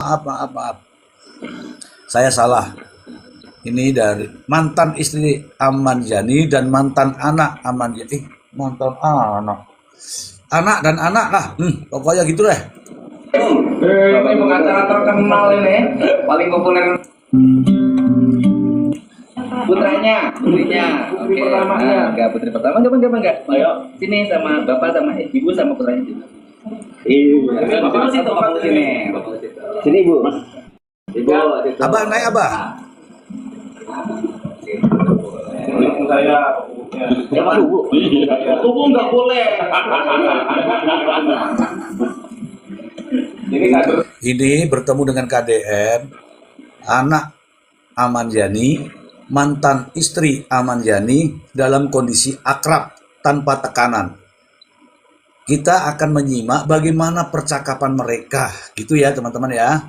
Maaf. Saya salah. Ini dari mantan istri Ahmad Yani dan mantan anak Ahmad Yani. Mantan anak. Anak dan anak lah. Pokoknya gitu deh. Ini pengacara terkenal ini, paling populer. Putrinya. Oke. Pertamanya. Enggak, putri pertama enggak. Ayo, sini sama bapak sama ibu sama putranya sini. Iya. Bapak sini bapak sini. Sini ibu. Ibu. Abah naik abah. Saya jangan dulu. Tubuh nggak boleh. Ini bertemu dengan KDM, anak Ahmad Yani, mantan istri Ahmad Yani dalam kondisi akrab tanpa tekanan. Kita akan menyimak bagaimana percakapan mereka, gitu ya teman-teman ya.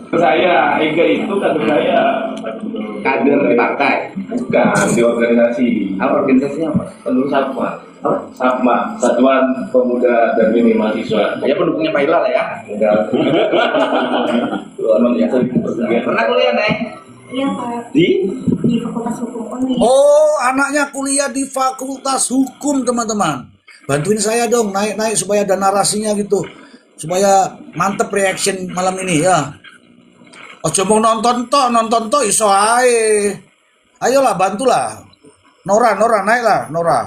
Saya, Ega itu kader saya. Kader di partai? Bukan, di organisasi. Apa organisasinya apa? Pendukung SAPMA. Apa? SAPMA, Satuan Pemuda dan Mini Mahasiswa. Ya pendukungnya Pak Hilal ya? Enggak. Pernah kuliah, Neng? Iya Pak, Di Fakultas Hukum Uni. Oh, anaknya kuliah di Fakultas Hukum teman-teman. Bantuin saya dong naik-naik supaya ada narasinya gitu. Supaya mantep reaction malam ini ya. Ojo mau nonton toh iso ae. Ayolah bantulah. Nora naiklah Nora.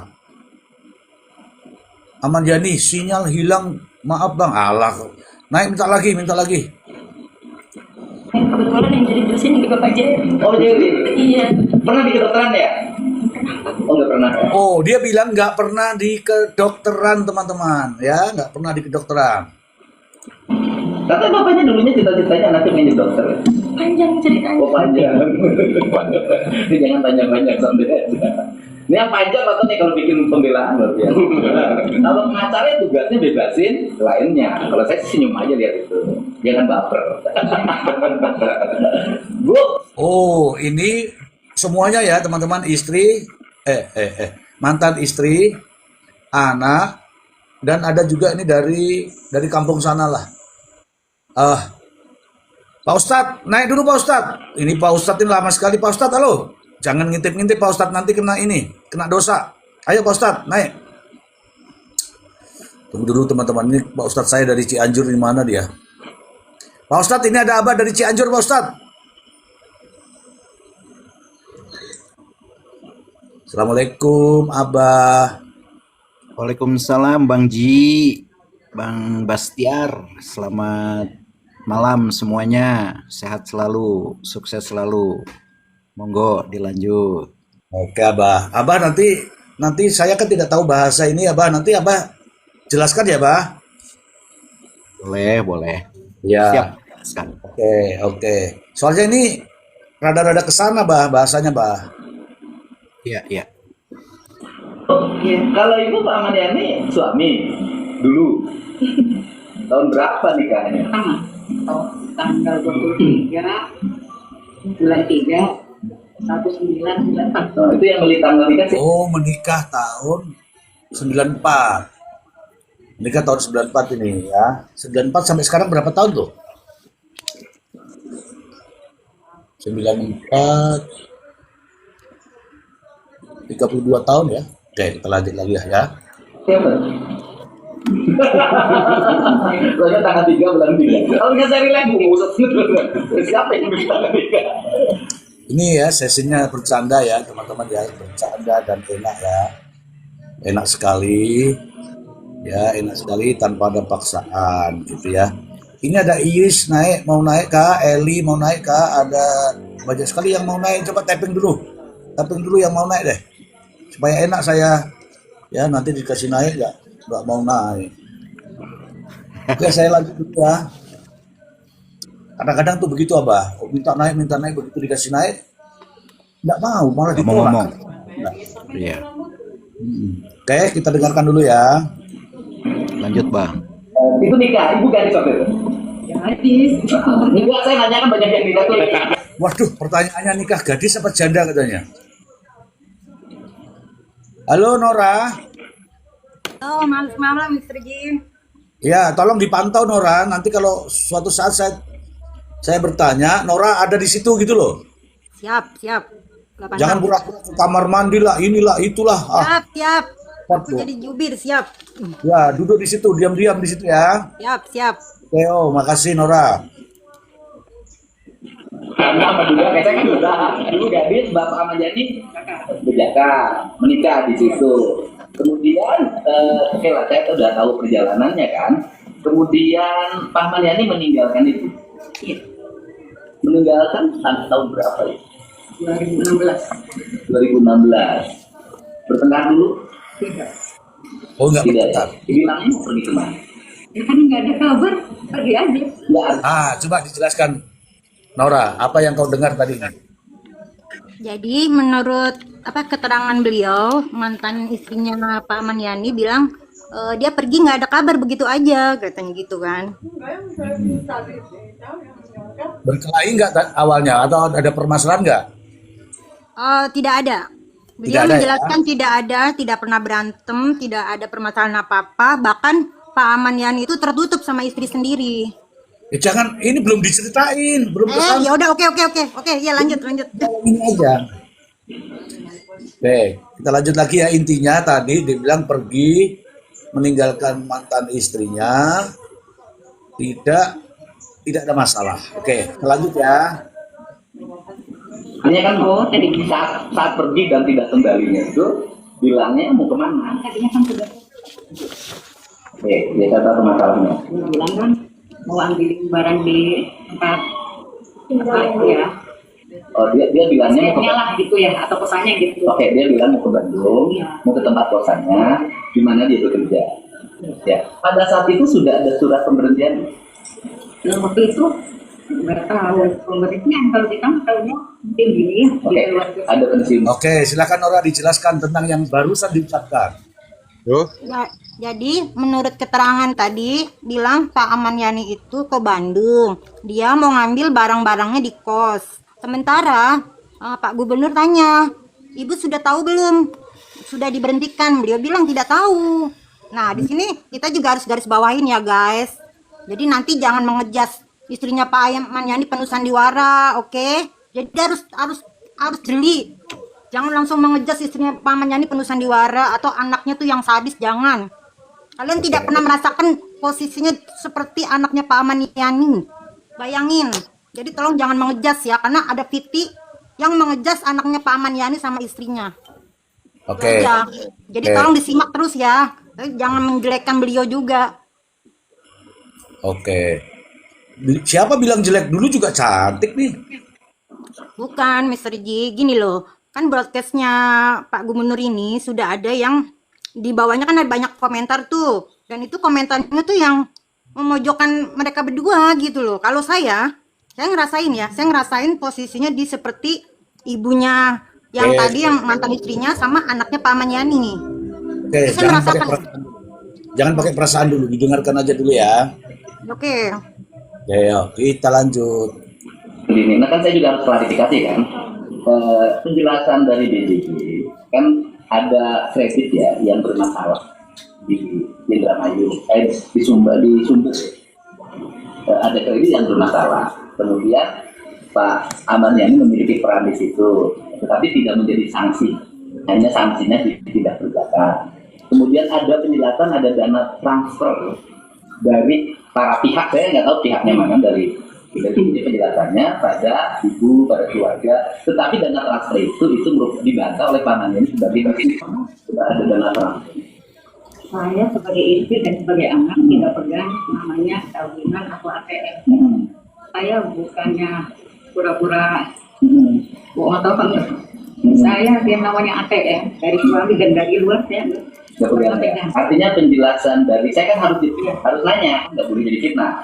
Ahmad Yani sinyal hilang. Maaf Bang. Alah. Naik minta lagi. Kebetulan yang jadi dosen juga Pak Jerry. Oh, jadi? Iya. Pernah di kedokteran ya? Oh, nggak pernah. Oh, dia bilang nggak pernah di kedokteran teman-teman. Ya, nggak pernah di kedokteran. Katanya bapaknya dulunya cita-citanya anaknya pengen jadi dokter. Panjang ceritanya. Oh, panjang. Ini jangan panjang-panjang sampai aja. Ini yang panjang atau nih kalau bikin pembelaan luar biasa. Kalau pengacara tugasnya bebasin lainnya. Kalau saya senyum aja lihat itu. Jangan baper. Bu. Oh, ini semuanya ya teman-teman, istri, mantan istri, anak, dan ada juga ini dari kampung sana lah. Pak Ustadz, naik dulu Pak Ustadz. Ini Pak Ustadz ini lama sekali Pak Ustadz, halo. Jangan ngintip-ngintip Pak Ustadz, nanti kena dosa. Ayo Pak Ustadz, naik. Tunggu dulu teman-teman, ini Pak Ustadz saya dari Cianjur, di mana dia? Pak Ustadz, ini ada Abah dari Cianjur Pak Ustadz. Assalamualaikum Abah. Waalaikumsalam Bang Ji, Bang Bastiar. Selamat malam semuanya. Sehat selalu, sukses selalu. Monggo dilanjut. Oke Abah. Abah nanti saya kan tidak tahu bahasa ini Abah. Nanti Abah jelaskan ya Abah. Boleh. Ya. Siap. Jelaskan. Oke. Soalnya ini rada-rada kesana bahasanya Bah. Iya. Ya, kalau ibu Pak Ahmad Yani suami dulu. Tahun berapa nikahnya? Tanggal 23 bulan 3 1994. Oh, itu yang beli tanggal nikah sih. Oh, menikah tahun 94. Menikah tahun 94 ini ya. 94 sampai sekarang berapa tahun tuh? 94 32 tahun ya. Oke, kita lanjut lagi ya. Siapa? Soalnya tanggal 3 bulan 3. Kalau nggak saya relax, ngusut. Siapa yang beli tanggal nikah? Ini ya sesinya bercanda ya teman-teman ya, bercanda dan enak ya, enak sekali ya, enak sekali tanpa ada paksaan gitu ya. Ini ada Iis mau naik kah, Eli mau naik kah, ada banyak sekali yang mau naik. Coba tapping dulu yang mau naik deh, supaya enak saya ya, nanti dikasih naik nggak mau naik. Oke, saya lanjut dulu ya. Kadang-kadang tuh begitu Abah, minta naik begitu dikasih naik nggak mau, malah ditolak. Ngomong. Iya. Oke, kita dengarkan dulu ya. Lanjut Bang. Itu nikah, ibu gadis waktu itu. Gadis. Enggak, saya nanya kan banyak yang nikah tuh. Waduh, pertanyaannya nikah gadis apa janda katanya. Halo Nora. Oh, malam Mr. Jim. Ya, tolong dipantau Nora. Nanti kalau suatu saat saya bertanya, Nora ada di situ gitu loh. Siap, siap. 86. Jangan pura-pura ke kamar mandi lah, inilah, itulah. Siap, siap. Cepat, Aku Bu. jadi jubir, siap. Ya, duduk di situ, diam-diam di situ ya. Siap, siap. Oke, makasih Nora. Karena apa juga kayak saya kan udah dulu gadis Bapak Ahmad Yani berjaka menikah di situ. Kemudian oke lah saya udah tahu perjalanannya kan. Kemudian Pak Ahmad Yani meninggalkan itu. Iya, Meninggalkan tahun berapa ya? 2016. 2016. Bertengkar dulu? Tidak. Oh, enggak Tidak ya? berputar. Bilangnya mau pergi kemana? Ya kan nggak ada kabar, pergi aja. Nggak ada. Coba dijelaskan Nora, apa yang kau dengar tadi ini? Jadi menurut keterangan beliau, mantan istrinya Pak Maniani bilang dia pergi nggak ada kabar begitu aja, katanya gitu kan. Berkelahi nggak awalnya atau ada permasalahan nggak? Tidak ada. Beliau Tidak ada, menjelaskan tidak ada, tidak pernah berantem, tidak ada permasalahan apa-apa. Bahkan Pak Maniani itu tertutup sama istri sendiri. Jangan, ini belum diceritain, belum kesan. Ya udah, oke, ya lanjut. Ini aja. Oke, kita lanjut lagi ya. Intinya tadi dibilang pergi meninggalkan mantan istrinya, tidak ada masalah. Oke, kita lanjut ya. Hanya kan tadi saat pergi dan tidak kembalinya itu bilangnya mau kemana? Tadinya kan sudah Oke, dia kata masalahnya. bilang kan mau ambil barang di tempat ya. Oh dia bilangnya mau ke Stepnya lah gitu ya, atau pesannya gitu. Oke, dia bilang mau ke Bandung, mau ke tempat kosannya, di mana dia bekerja. Ya, pada saat itu sudah ada surat pemberhentian. Dalam waktu itu nggak tahu pemberhentian, kalau kita tahunya mungkin gini ya, Oke, di luar ada pensiun. Oke, silakan Nora dijelaskan tentang yang barusan diucapkan. Jadi menurut keterangan tadi bilang Pak Amaniani itu ke Bandung. Dia mau ngambil barang-barangnya di kos. Sementara Pak Gubernur tanya, Ibu sudah tahu belum? Sudah diberhentikan. Beliau bilang tidak tahu. Nah di sini kita juga harus garis bawahin ya guys. Jadi nanti jangan mengejas istrinya Pak Amaniani penuh sandiwara, oke? Jadi harus jeli. Jangan langsung mengejas istrinya Pak Amaniani penuh sandiwara atau anaknya tuh yang sadis, jangan. Kalian tidak pernah merasakan posisinya seperti anaknya Pak Amaniani. Bayangin. Jadi tolong jangan mengejas ya, karena ada Fiti yang mengejas anaknya Pak Amaniani sama istrinya. Oke. Ya. Jadi Oke. tolong disimak terus ya. Jangan menjelekkan beliau juga. Oke. Siapa bilang jelek dulu juga cantik nih. Bukan, Mr. J. Gini loh. Kan broadcastnya Pak Gubernur ini sudah ada yang di bawahnya kan ada banyak komentar tuh. Dan itu komentarnya tuh yang memojokkan mereka berdua gitu loh. Kalau saya ngerasain posisinya di seperti ibunya yang tadi yang mantan istrinya sama anaknya Pak Amaniani. Oke, Saya merasakan. jangan pakai perasaan dulu, didengarkan aja dulu ya. Oke. Oke, yuk, kita lanjut. Ini, nah kan saya juga harus klarifikasi kan. Penjelasan dari BJJ kan ada kredit ya yang bermasalah di Indramayu, di Sumber. Ada kredit yang bermasalah. Kemudian Pak Amaniani memiliki peran di situ, tetapi tidak menjadi sanksi. Hanya sanksinya tidak berjalan. Kemudian ada penjelasan, ada dana transfer dari para pihak. Saya nggak tahu pihaknya mana dari penjelasannya pada ibu, pada keluarga. Tetapi dana transfer itu dibantah oleh Pak Amaniani sebagai sudah ada dana transfer. Saya sebagai istri dan sebagai anak tidak pegang namanya tabungan atau ATM. Saya bukannya pura-pura bohong atau apa enggak. Saya yang namanya ATM dari suami dan dari luar saya Nggak boleh ada. Artinya penjelasan dari saya kan harus nanya, nggak boleh jadi fitnah.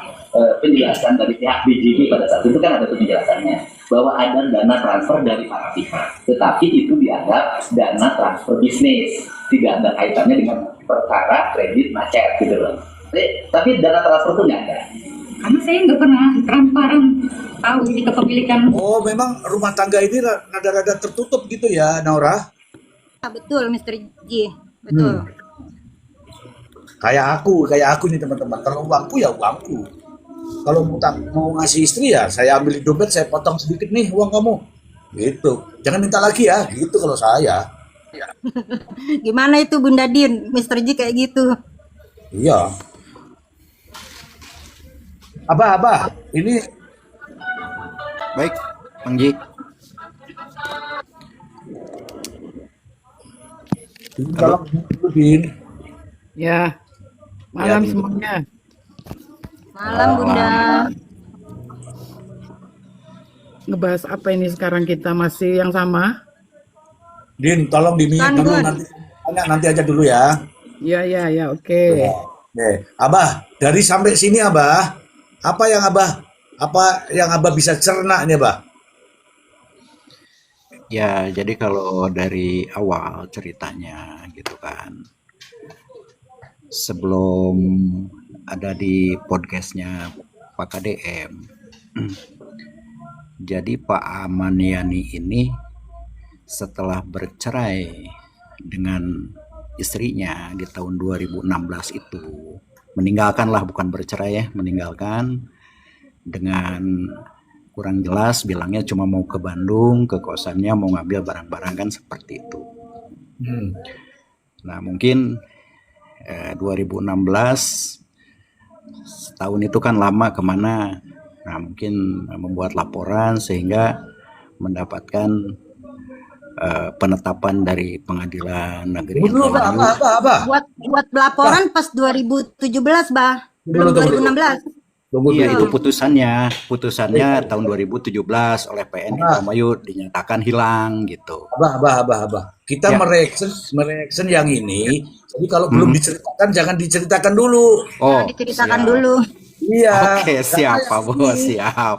Penjelasan dari pihak BJJ pada saat itu kan ada penjelasannya bahwa ada dana transfer dari para pihak, tetapi itu dianggap dana transfer bisnis, tidak ada kaitannya dengan perkara kredit macet gitu loh. Tapi dana transfer itu nggak ada. karena saya nggak pernah transparan tahu ini kepemilikan. Oh, memang rumah tangga ini rada-rada tertutup gitu ya, Naura? Betul, Mr. J. Betul. kayak aku nih teman-teman. Kalau uangku ya uangku. Kalau mau ngasih istri ya saya ambil di dompet, saya potong sedikit nih uang kamu. Gitu. Jangan minta lagi ya, gitu kalau saya. Gimana itu Bunda Din? Mr. Ji kayak gitu. Iya. Abah, ini Baik, Bang Ji. kalau Din, Ya, malam Ya, semuanya. Malam Bunda. Ngebahas apa ini sekarang kita masih yang sama? Din, tolong di mute Kan, dulu, Bun. nanti aja dulu ya. Ya, oke. Oke, Abah, dari sampai sini Abah, apa yang Abah bisa cerna nih Abah? Ya, jadi kalau dari awal ceritanya gitu kan, sebelum ada di podcastnya Pak KDM, jadi Pak Aman Yani ini setelah bercerai dengan istrinya di tahun 2016 itu, meninggalkanlah, bukan bercerai ya, meninggalkan dengan kurang jelas, bilangnya cuma mau ke Bandung, ke kosannya mau ngambil barang-barang kan seperti itu. Hmm. Nah mungkin 2016 setahun itu kan lama kemana, nah mungkin membuat laporan sehingga mendapatkan penetapan dari Pengadilan Negeri Tunggu dulu Abah. Buat pelaporan pas 2017, Bah. Belum Tunggu. 2016. Tunggu Iya, dulu. itu putusannya tahun 2017 oleh PN Indramayu dinyatakan hilang gitu. Abah. Kita Ya. mereaction yang ini. Jadi kalau belum diceritakan, jangan diceritakan dulu. Oh, Diceritakan siap. dulu. Iya. Oke, siap Karena Pak Bos, ini, siap.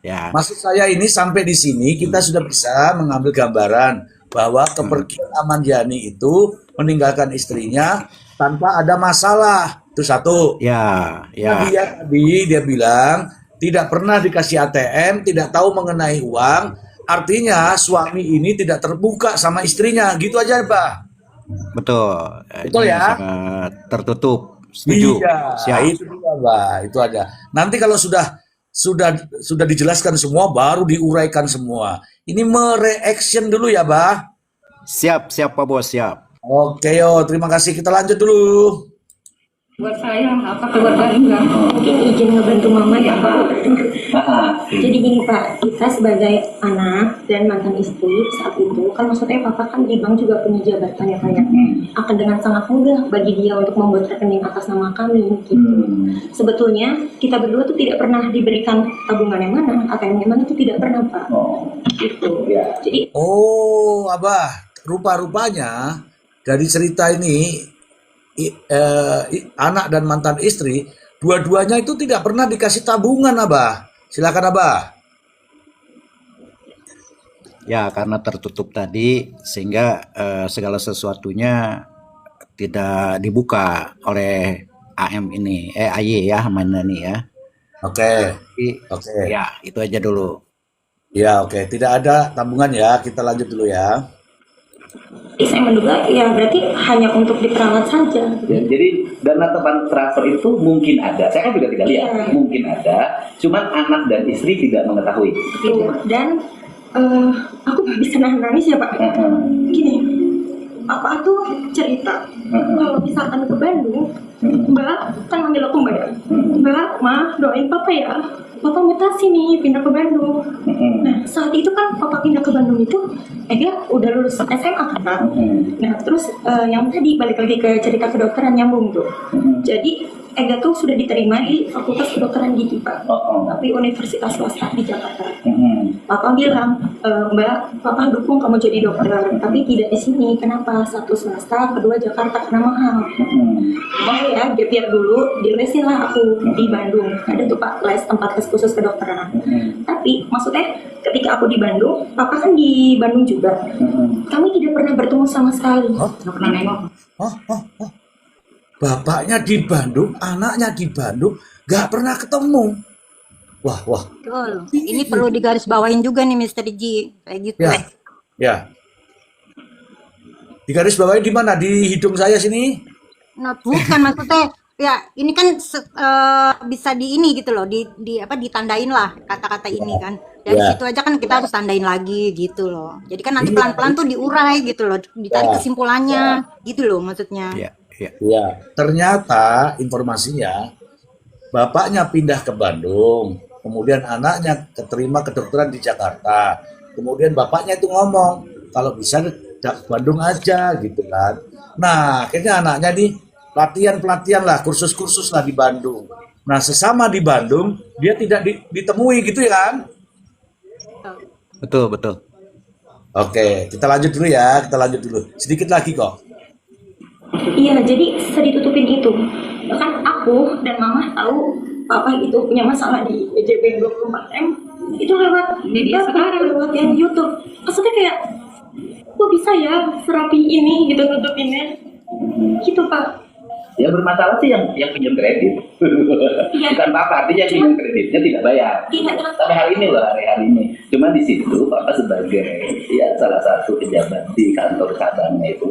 Ya. maksud saya ini sampai di sini kita sudah bisa mengambil gambaran bahwa kepergian Aman Yani itu meninggalkan istrinya tanpa ada masalah. Itu satu. Ya, Nah, ya. dia bilang tidak pernah dikasih ATM, tidak tahu mengenai uang. Artinya suami ini tidak terbuka sama istrinya. Gitu aja, Pak. Betul. Betul Ini ya? sangat tertutup. Setuju. Iya, Siap. itu dia, Pak. Itu aja. Nanti kalau sudah dijelaskan semua, baru diuraikan semua. Ini mereaction dulu ya, Pak. Siap Pak Bos, siap. Oke, yo, terima kasih. Kita lanjut dulu. Buat saya, apa keluarga enggak mungkin izin ngebantu mama ya Pak. Jadi gini Pak, kita sebagai anak dan mantan istri saat itu, kan maksudnya Papa kan di bank juga punya jabatan ya Pak ya. Akan dengan sangat mudah bagi dia untuk membuat rekening atas nama kami gitu. Sebetulnya kita berdua tuh tidak pernah diberikan tabungan yang mana atau yang mana itu tidak pernah Pak. Gitu. Jadi Oh, Abah, rupa-rupanya dari cerita ini anak dan mantan istri dua-duanya itu tidak pernah dikasih tabungan, Abah. Silakan, Abah. Ya, karena tertutup tadi sehingga segala sesuatunya tidak dibuka oleh AM ini, AY ya, mana nih ya. Oke. Jadi, Oke. ya, itu aja dulu. Ya, oke. Tidak ada tabungan ya. Kita lanjut dulu ya. saya menduga ya berarti hanya untuk diperalat saja. Ya, jadi dana transfer itu mungkin ada. Saya kan juga tidak lihat, Iya. mungkin ada. Cuman anak dan istri tidak mengetahui. Gitu. Dan aku nggak bisa nangis ya Pak. Gini, Papa tuh cerita kalau misalkan ke Bandung, Mbak kan manggil aku Mbak ya. Mbak, Ma, doain Papa ya. Papa mutasi nih, pindah ke Bandung. Nah, saat itu kan Papa pindah ke Bandung itu, dia udah lulus SMA kan Pak. Nah, terus yang tadi balik lagi ke cerita kedokteran nyambung tuh. Jadi Ega tuh sudah diterima di Fakultas Kedokteran Gigi Pak, tapi universitas swasta di Jakarta. Papa bilang, Mbak, Papa dukung kamu jadi dokter, tapi tidak di sini. Kenapa? Satu swasta, kedua Jakarta karena mahal. Mau ya, biar dulu dilesin lah aku di Bandung. Ada tuh Pak tempat les khusus kedokteran. Tapi maksudnya ketika aku di Bandung, Papa kan di Bandung juga. Kami tidak pernah bertemu sama sekali. Nggak pernah nengok. Bapaknya di Bandung, anaknya di Bandung, gak pernah ketemu. Wah. Betul. Ini perlu digarisbawahin juga nih Mr. Ji. Kayak gitu. Ya. Di garis bawahnya di mana? Di hidung saya sini. Nah, bukan maksudnya ya ini kan bisa di ini gitu loh, di apa ditandain lah kata-kata ini kan. Dari Ya, situ aja kan kita harus tandain lagi gitu loh. Jadi kan nanti iya, pelan-pelan tuh diurai gitu loh, ditarik ya, kesimpulannya gitu loh maksudnya. Ya, ya. ya. Ternyata informasinya bapaknya pindah ke Bandung, kemudian anaknya keterima kedokteran di Jakarta. Kemudian bapaknya itu ngomong, kalau bisa Bandung aja gitu kan. Nah, akhirnya anaknya nih pelatihan-pelatihan lah, kursus-kursus lah di Bandung. Nah, sesama di Bandung, dia tidak ditemui gitu ya kan? Betul, betul. Oke, kita lanjut dulu ya, kita lanjut dulu. Sedikit lagi kok. Iya, jadi seditutupin itu. Bahkan aku dan mama tahu papa itu punya masalah di EJB 24M itu lewat Media sekarang. lewat yang YouTube. Maksudnya kayak kok bisa ya serapi ini gitu tutupinnya gitu Pak. Ya bermasalah sih yang pinjam kredit. Iya. Bukan apa artinya pinjam kreditnya tidak bayar. Tidak terus. Sampai hari ini loh, hari ini. Cuma di situ Papa sebagai ya salah satu pejabat di kantor cabangnya itu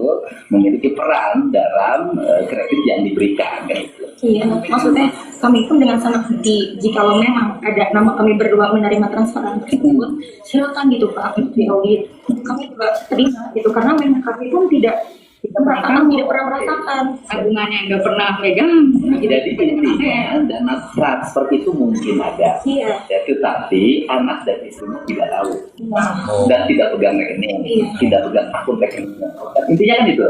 memiliki peran dalam kredit yang diberikan kayak gitu. Iya, maksudnya kami pun dengan senang hati jikalau memang ada nama kami berdua menerima transferan tersebut, silakan gitu Pak untuk diaudit. Kami juga terima gitu karena memang kami pun tidak merasakan, tidak pernah merasakan. Tabungannya nggak pernah pegang. Jadi intinya dana transfer itu mungkin ada, Iya. ya, tetapi anak dan istrinya tidak tahu Oh, dan tidak pegang rekening, Iya. tidak pegang akun rekening. Intinya kan itu.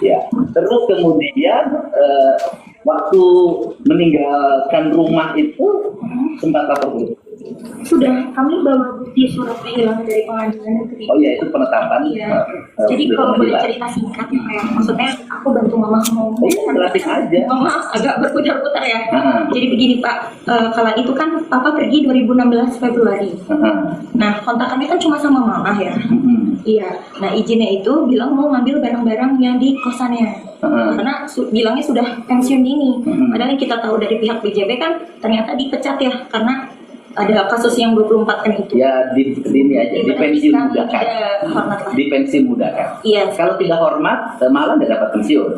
Ya. Terus kemudian waktu meninggalkan rumah itu sempat lapor polisi. Sudah kami bawa bukti surat kehilangan dari pengadilan negeri. Oh iya itu penetapan. Iya. Jadi kalau boleh jelas. cerita singkat ya, kayak maksudnya aku bantu mama ngomong. Iya, jelasin aja. Mama agak berputar-putar ya. Ah. Jadi begini Pak, kala itu kan Papa pergi 2016 Februari. Nah kontak kami kan cuma sama mama ya. Iya. Nah izinnya itu bilang mau ngambil barang-barang yang di kosannya. Karena bilangnya sudah pensiun dini. Padahal yang kita tahu dari pihak BJB kan ternyata dipecat ya karena ada kasus yang 24 kan itu. Ya di ini aja, di pensiun Diberhentikan, muda kan. tidak hormat lah. Di pensiun muda kan. Iya. Kalau tidak hormat, malah nggak dapat pensiun.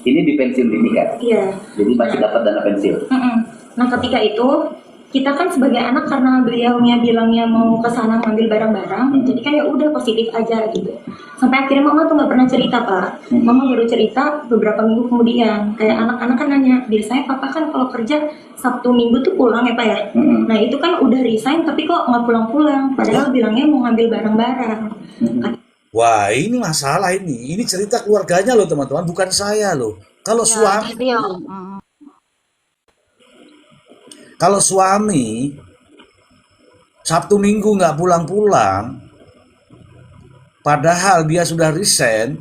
Ini di pensiun dini kan. Iya. Jadi masih dapat dana pensiun. Mm-mm. Nah ketika itu kita kan sebagai anak karena beliaunya bilangnya mau ke sana ngambil barang-barang, jadi kan ya udah positif aja gitu. Sampai akhirnya mama tuh nggak pernah cerita Pak. Mama baru cerita beberapa minggu kemudian. Kayak anak-anak kan nanya, biasanya papa kan kalau kerja Sabtu Minggu tuh pulang ya Pak ya. Nah itu kan udah resign tapi kok nggak pulang-pulang. Padahal bilangnya mau ngambil barang-barang. wah ini masalah ini. Ini cerita keluarganya loh teman-teman, bukan saya loh. Kalau Ya, suami, real. kalau suami Sabtu Minggu nggak pulang-pulang, padahal dia sudah resign,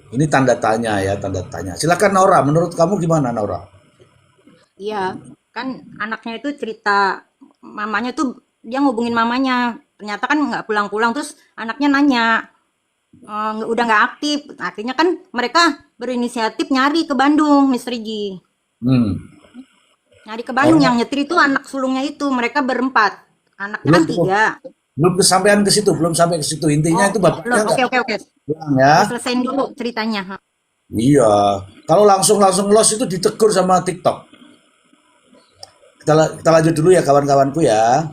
ini tanda tanya ya, tanda tanya. Silakan Nora, menurut kamu gimana Nora? Iya, kan anaknya itu cerita mamanya tuh dia ngubungin mamanya, ternyata kan nggak pulang-pulang, terus anaknya nanya, udah nggak aktif, akhirnya kan mereka berinisiatif nyari ke Bandung, Miss Rigi, Hmm. nyari ke Bandung, Oh, yang nyetir itu anak sulungnya itu, mereka berempat, anaknya belum kan 3. belum kesampaian ke situ, belum sampai ke situ. Intinya itu Belum, bapaknya oke nggak oke oke, pulang ya. selesaiin dulu ceritanya. Iya, kalau langsung los itu ditegur sama TikTok. Kita lanjut dulu ya kawan-kawanku ya.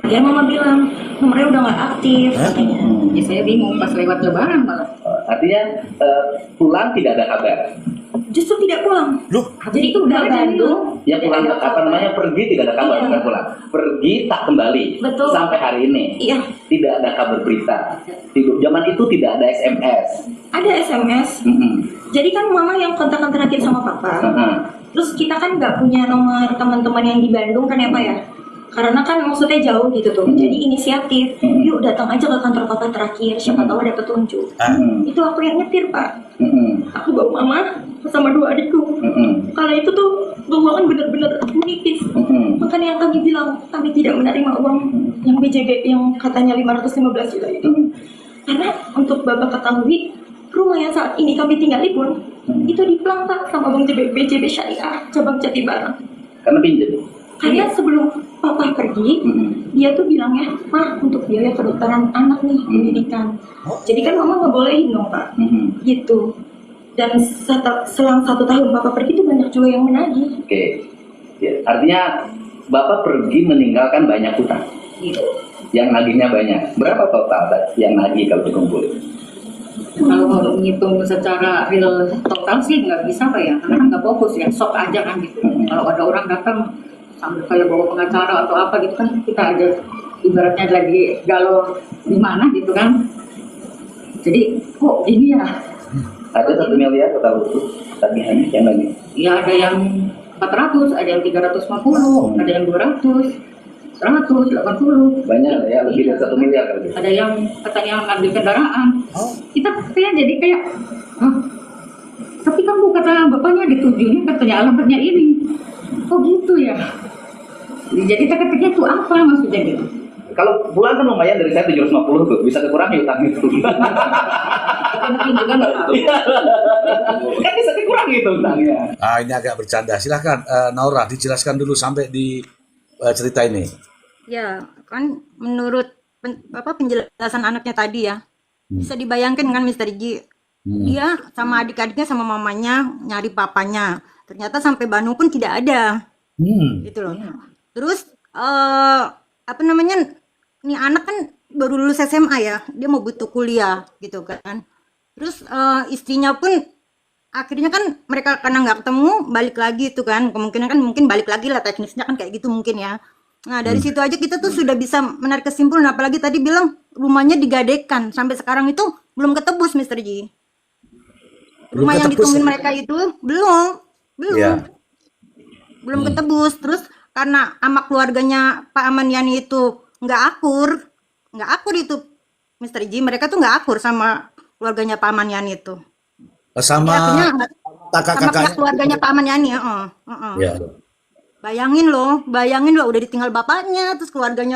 Dia mama bilang nomornya udah nggak aktif katanya. Ya saya bingung pas lewat lebaran malah. Artinya pulang tidak ada kabar. Justru tidak pulang. Loh, Jadi itu udah Bandung. Ya pulang apa namanya pergi tidak ada kabar, Iya. bukan pulang. Pergi tak kembali. Betul. Sampai hari ini. Iya, Tidak ada kabar berita. Zaman itu tidak ada SMS. ada SMS. Jadi kan mama yang kontakan terakhir sama papa. Terus kita kan nggak punya nomor teman-teman yang di Bandung kan ya Pak ya? Karena kan maksudnya jauh gitu tuh. Jadi inisiatif, yuk datang aja ke kantor papa terakhir, siapa tahu ada petunjuk. Itu aku yang nyetir Pak. Aku bawa mama sama 2 adikku. Kala itu tuh keuangan bener-bener menipis. Makanya yang kami bilang, kami tidak menerima uang yang BJB yang katanya 515 juta itu. Karena untuk Bapak ketahui, rumah yang saat ini kami tinggali pun itu diplang Pak sama Bang BJB Syariah cabang Jatibarang. Karena pinjam. Karena sebelum papa pergi, dia tuh bilangnya, mah untuk biaya kedokteran anak nih pendidikan. Jadi kan mama nggak bolehin dong Pak, gitu. Dan selang 1 tahun Bapak pergi itu banyak juga yang menagih. Oke. Ya, artinya Bapak pergi meninggalkan banyak utang. Gitu. Yang nagihnya banyak. Berapa total yang nagih kalau dikumpulin? Kalau mau menghitung secara real total sih nggak bisa Pak ya, karena kan nggak fokus ya, sok aja kan gitu. Kalau ada orang datang sambil kayak bawa pengacara atau apa gitu kan, kita aja ibaratnya lagi galau di mana gitu kan. Jadi kok ini ya? Ada 1 miliar total itu tagihannya yang lagi. Ya ada yang 400, ada yang 350, ada yang 200, 100, 80. Banyak ya, lebih dari 1 miliar kali. Ada yang katanya ngambil kendaraan. Kita kayak jadi kayak, "Hah? Tapi kan bu kata bapaknya ditujunya katanya alamatnya ini. Oh gitu ya. Jadi teka-tekinya itu apa maksudnya gitu? Kalau bulan kan lumayan dari saya 750 tuh, bisa dikurangi utang itu. Mungkin juga nggak tahu. Kan bisa dikurangi itu utangnya. Ini agak bercanda. Silahkan Naura dijelaskan dulu sampai di cerita ini. Ya, kan menurut penjelasan anaknya tadi ya, bisa dibayangkan kan Mr. Ji, dia sama adik-adiknya sama mamanya nyari papanya, ternyata sampai Bandung pun tidak ada, gitu loh. Terus apa namanya, nih anak kan baru lulus SMA ya, dia mau butuh kuliah gitu kan. Terus istrinya pun akhirnya kan mereka karena nggak ketemu balik lagi itu kan, kemungkinan kan mungkin balik lagi lah, teknisnya kan kayak gitu mungkin ya. Nah dari situ aja kita tuh sudah bisa menarik kesimpulan, apalagi tadi bilang rumahnya digadekan, sampai sekarang itu belum ketebus Mr. Ji. Belum Rumah yang ketebus ditungguin ya? mereka itu belum Ya. belum ketebus. Terus karena sama keluarganya Pak Aman Yani itu nggak akur itu Mr. Ji, mereka tuh nggak akur sama keluarganya Pak Aman Yani itu. Sama Ya, akhirnya sama pihak kakak-kakaknya. keluarganya Pak Aman Yani. Ya. Bayangin loh, udah ditinggal bapaknya, terus keluarga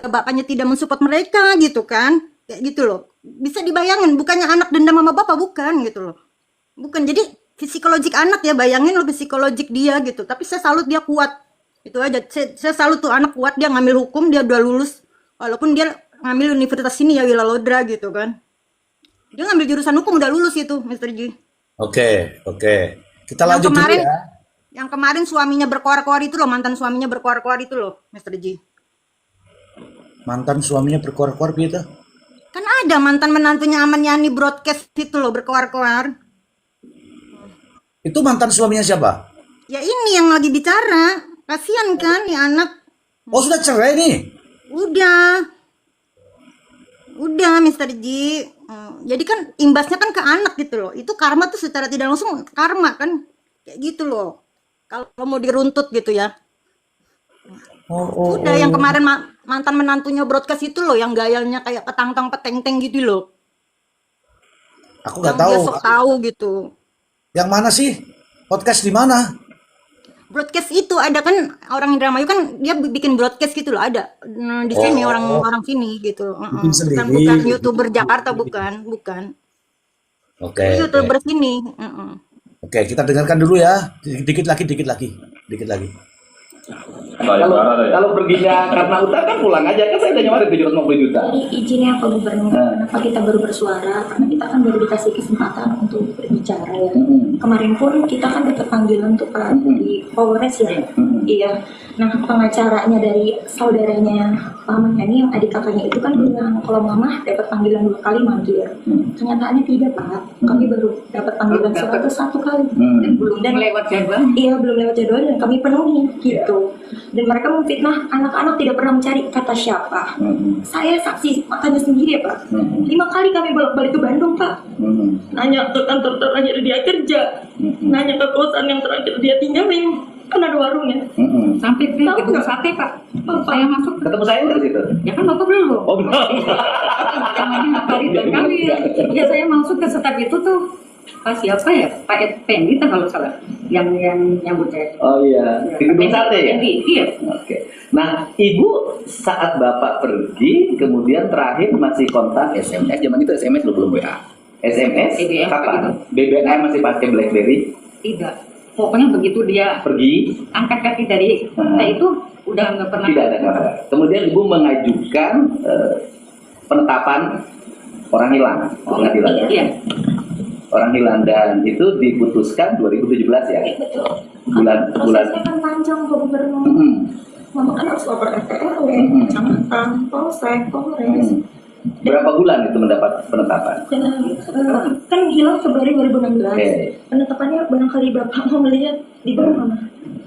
bapaknya tidak mensupport mereka gitu kan, kayak gitu loh. Bisa dibayangin, bukannya anak dendam sama bapak, bukan gitu loh, bukan. Jadi psikologik anak ya, bayangin loh psikologik dia gitu. Tapi saya salut dia kuat, itu aja. Saya salut tuh anak kuat, dia ngambil hukum, dia udah lulus, walaupun dia ngambil universitas ini ya, Wilalodra gitu kan. Dia ngambil jurusan hukum udah lulus itu, Mr. Ji. Oke. Kita lanjut dulu ya. Yang kemarin suaminya berkoar-koar itu loh, mantan suaminya berkoar-koar itu loh, Mr. Ji. Mantan suaminya berkoar-koar gitu. Kan ada mantan menantunya Aman Yani broadcast itu loh, berkoar-koar. Itu mantan suaminya siapa? Ya ini yang lagi bicara. Kasihan kan nih anak. Oh, sudah cerai nih. Udah Mr. Ji. Jadi kan imbasnya kan ke anak gitu loh. Itu karma tuh secara tidak langsung karma kan. Kayak gitu loh. Kalau mau diruntut gitu ya. Udah yang kemarin mantan menantunya broadcast itu loh, yang gayanya kayak petang-tang peteng-teng gitu loh. Aku nggak Yang tahu. dia sok tahu gitu. Yang mana sih? Podcast di mana? Broadcast itu ada kan, orang Indramayu kan dia bikin broadcast gitu loh, ada di sini orang sini gitu. Bikin sendiri. Bukan YouTuber Jakarta, bukan. Oke. YouTuber sini. Oke, kita dengarkan dulu ya. Dikit lagi. Kalau perginya karena utang kan pulang aja, kan saya udah nyawarin 750 juta. Jadi izinnya Pak Gubernur, kenapa kita baru bersuara? Karena kita kan baru dikasih kesempatan untuk berbicara ya. Kemarin pun kita kan dapat panggilan untuk Pak di Polres ya. Iya. Nah pengacaranya dari saudaranya Pak Aman Yani yang adik kakaknya itu kan bilang kalau mama dapat panggilan 2 kali manggil. Kenyataannya tidak Pak. Kami baru dapat panggilan surat itu 1 kali. Dan lewat jadwal. Iya belum lewat jadwal dan kami penuhi gitu. Dan mereka memfitnah anak-anak tidak pernah mencari kata siapa. Saya saksi matanya sendiri ya Pak. 5 kali kami bolak-balik ke Bandung Pak. Nanya ke kantor terakhir dia kerja, nanya ke kosan yang terakhir dia tinggalin, kan ada warungnya. Sampai ke gedung sate Pak. Saya masuk. Ketemu saya nggak di situ? Ya kan bapak belum. Oh belum. Yang lagi ngapain kami. Ya saya masuk ke staf itu tuh. Pak siapa ya? Pak Pendi kalau salah. Yang nyambut saya. Oh iya, di gedung sate ya? Iya. Oke. Nah, Ibu saat Bapak pergi, kemudian terakhir masih kontak SMS, zaman itu SMS belum WA. SMS BBM kapan? gitu. BBM masih pakai BlackBerry? Tidak. Pokoknya begitu dia Pergi? angkat kaki dari kita itu udah nggak pernah. Tidak ada kabar. Kemudian Ibu mengajukan penetapan orang hilang ke pengadilan. Iya. orang hilang, dan itu diputuskan 2017 ya. Betul. Bulan Prosesnya kan panjang Pak Gubernur. Mama kan harus lapor RT RW, kecamatan, polsek, polres. Berapa bulan itu mendapat penetapan? Kan hilang Februari 2016. Oke. Penetapannya barangkali Bapak mau melihat di bawah mana?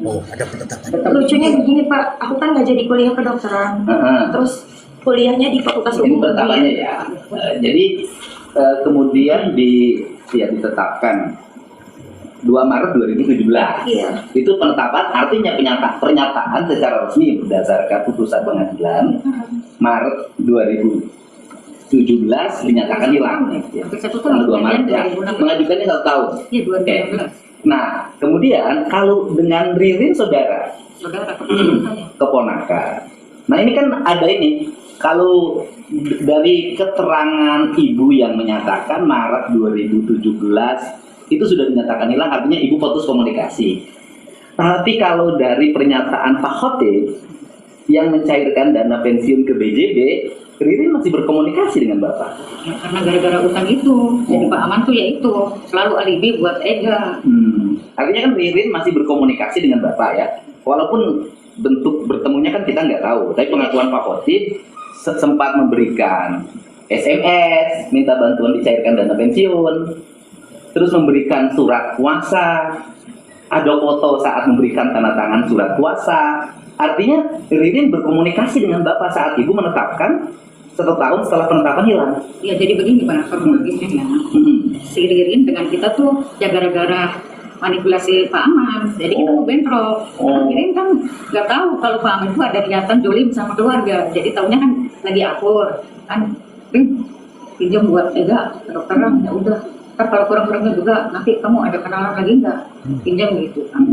Oh, ada penetapan. Lucunya begini Pak, aku kan nggak jadi kuliah kedokteran. Terus kuliahnya di Fakultas Ini Hukum. penetapannya ya. Jadi kemudian ditetapkan 2 Maret 2017. Iya. Itu penetapan, artinya pernyataan secara resmi berdasarkan putusan pengadilan Maret 2017 dinyatakan hilang. Ya. Satu Tanggal 2 tahun Maret ya. kemudian 2016. Mengajukannya 1 tahun. Iya, Oke. 2016. Nah, kemudian kalau dengan Ririn saudara, Saudara keponakan. keponakan. Nah, ini kan ada ini. Kalau dari keterangan ibu yang menyatakan Maret 2017 itu sudah dinyatakan hilang, artinya ibu putus komunikasi. Tapi kalau dari pernyataan Pak Khotib yang mencairkan dana pensiun ke BJB, Ririn masih berkomunikasi dengan Bapak. Ya, karena gara-gara utang itu, jadi Pak Aman tuh ya itu selalu alibi buat Ega. Artinya kan Ririn masih berkomunikasi dengan Bapak ya, walaupun bentuk bertemunya kan kita nggak tahu. Tapi pengakuan Pak Khotib sempat memberikan SMS, minta bantuan dicairkan dana pensiun, terus memberikan surat kuasa, ada foto saat memberikan tanda tangan surat kuasa. Artinya Ririn berkomunikasi dengan Bapak saat Ibu menetapkan 1 tahun setelah penetapan hilang. Ya jadi begini Pak, kronologisnya ya. Si Ririn dengan kita tuh ya gara-gara manipulasi Pak Aman, jadi kita mau bentrok. Ririn kan nggak tahu kalau Pak Aman itu ada niatan jolim sama keluarga, jadi taunya kan lagi akur kan, Rin pinjam buat Ega kedokteran, ya udah. Ntar kalau kurang-kurangnya juga nanti kamu ada kenalan lagi nggak pinjam gitu kan.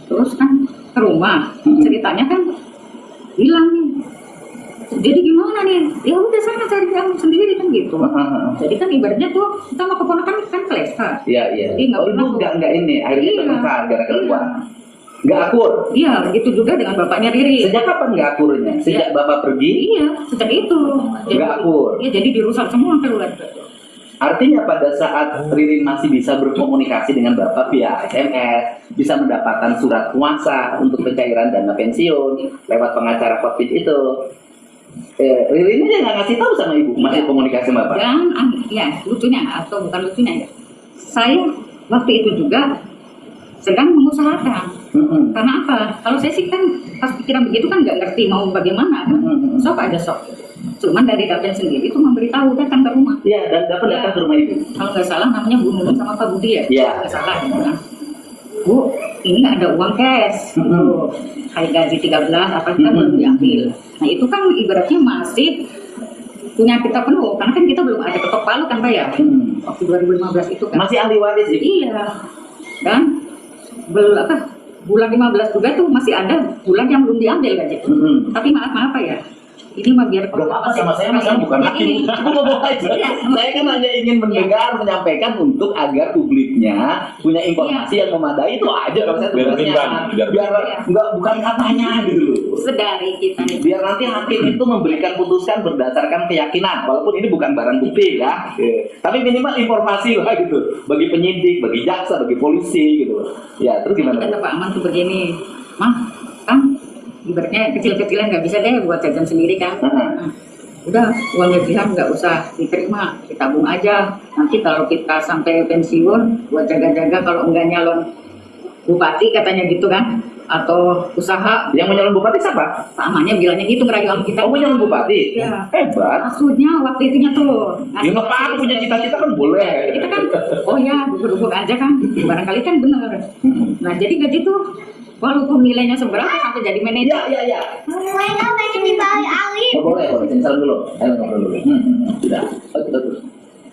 Terus kan ke rumah ceritanya kan hilang nih, jadi gimana nih, ya udah sana cari kamu sendiri kan gitu. Jadi kan ibaratnya tuh kita mau keponakan kan kelesa. Iya. Jadi nggak pernah Ibu nggak ini, akhirnya Iya. tertukar gara-gara Iya. uang. Nggak akur. Iya, begitu juga dengan bapaknya Riri. Sejak kapan nggak akurnya? Sejak Bapak pergi? Iya, sejak itu. Nggak akur. Iya, jadi dirusak semua keluarga. Artinya pada saat Ririn masih bisa berkomunikasi dengan Bapak via SMS, bisa mendapatkan surat kuasa untuk pencairan dana pensiun lewat pengacara COVID itu, Ririn aja nggak ngasih tahu sama Ibu masih komunikasi sama Bapak. Dan ya lucunya atau bukan lucunya ya, saya waktu itu juga sedang mengusahakan. Karena apa? Kalau saya sih kan pas pikiran begitu kan nggak ngerti mau bagaimana kan. Sok aja sok. Cuman dari Dapen sendiri itu memberitahu datang ke rumah. Iya, dan Dapen datang ke rumah Ibu. Kalau nggak salah namanya Bu Nunun sama Pak Budi ya. Iya. Nggak salah gitu kan. Bu, ini ada uang cash. Gitu. Hari gaji 13 apa kita belum diambil. Nah itu kan ibaratnya masih punya kita penuh. Karena kan kita belum ada ketok palu kan Pak ya. Waktu 2015 itu kan. Masih ahli waris Ibu. Iya. Dan bulan 15 juga tuh masih ada bulan yang belum diambil gaji. Tapi maaf Pak ya. Ini mah biar Gak apa-apa sama saya, mas, bukan hakim. Aku ngomong aja. Saya kan hanya ingin mendengar, menyampaikan untuk agar publiknya punya informasi yang memadai, itu aja kalau saya tugasnya. Biar nggak bukan katanya gitu loh. Sedari kita nih. Biar nanti hakim itu memberikan putusan berdasarkan keyakinan, walaupun ini bukan barang bukti ya. Tapi minimal informasi lah gitu, bagi penyidik, bagi jaksa, bagi polisi gitu. Ya terus gimana? Kata Pak Aman tuh begini, Mah, kan ibaratnya kecil-kecilan nggak bisa deh buat jajan sendiri kan. Udah uang gajian nggak usah diterima, ditabung aja. Nanti kalau kita sampai pensiun buat jaga-jaga, kalau enggak nyalon bupati katanya gitu kan, atau usaha. Yang menyalon bupati siapa? Pak Amannya bilangnya gitu ngerayu sama kita. Oh, menyalon bupati? Iya. Hebat. Maksudnya waktu itunya tuh. Ya nggak apa-apa, punya cita-cita kan boleh. Kita kan, oh ya, dukung aja kan. Barangkali kan benar. Nah jadi gaji tuh walaupun nilainya seberapa sampai jadi manajer. Iya. Mereka pengen dibalik alih. Oh, boleh. Sini salam dulu. Ayo ngobrol dulu. Sudah. Oke, bagus.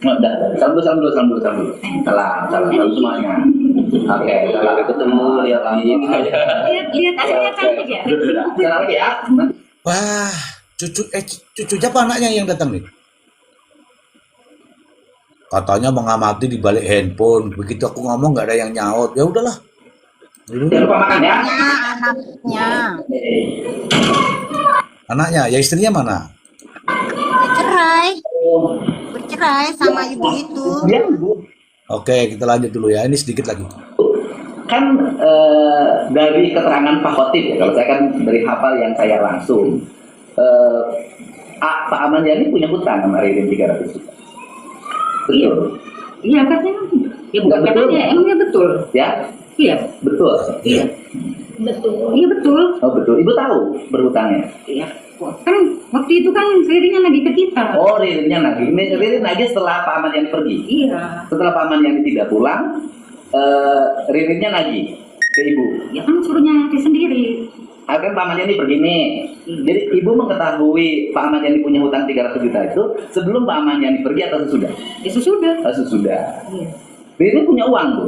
Udah. Salam dulu. Salam dulu semuanya. Oke, kalau ketemu lihat lagi. Lihat aja ya. Salam lagi ya. Wah, cucu siapa anaknya yang datang nih? Katanya mengamati di balik handphone. Begitu aku ngomong nggak ada yang nyaut. Ya udahlah. Jangan lupa makan ya. Anaknya Anaknya, ya istrinya mana? bercerai sama ibu itu. Dia Bu. Oke, kita lanjut dulu ya. Ini sedikit lagi. Kan dari keterangan Pak Khotib, ya, kalau saya kan dari hafal yang saya langsung, Pak Aman Yani punya hutang sama Ririn 300 juta. Betul. Iya katanya. Ya bukan Nggak betul. katanya, emangnya betul. Ya, Iya. betul. Iya. Betul. Iya betul. Oh betul. Ibu tahu berhutangnya? Iya. Kan waktu itu kan Ririnnya lagi ke kita. Oh, Ririnnya nagih. Ini Ririn nagih setelah Pak Aman Yani pergi. Iya. Setelah Pak Aman Yani tidak pulang, Ririnnya nagih ke ibu. Ya kan suruh nyari sendiri. Akan Pak Aman Yani pergi nih. Jadi ibu mengetahui Pak Aman Yani punya hutang 300 juta itu sebelum Pak Aman Yani pergi atau sesudah? Ya sesudah. Sesudah. Iya. Ririn punya uang, Bu?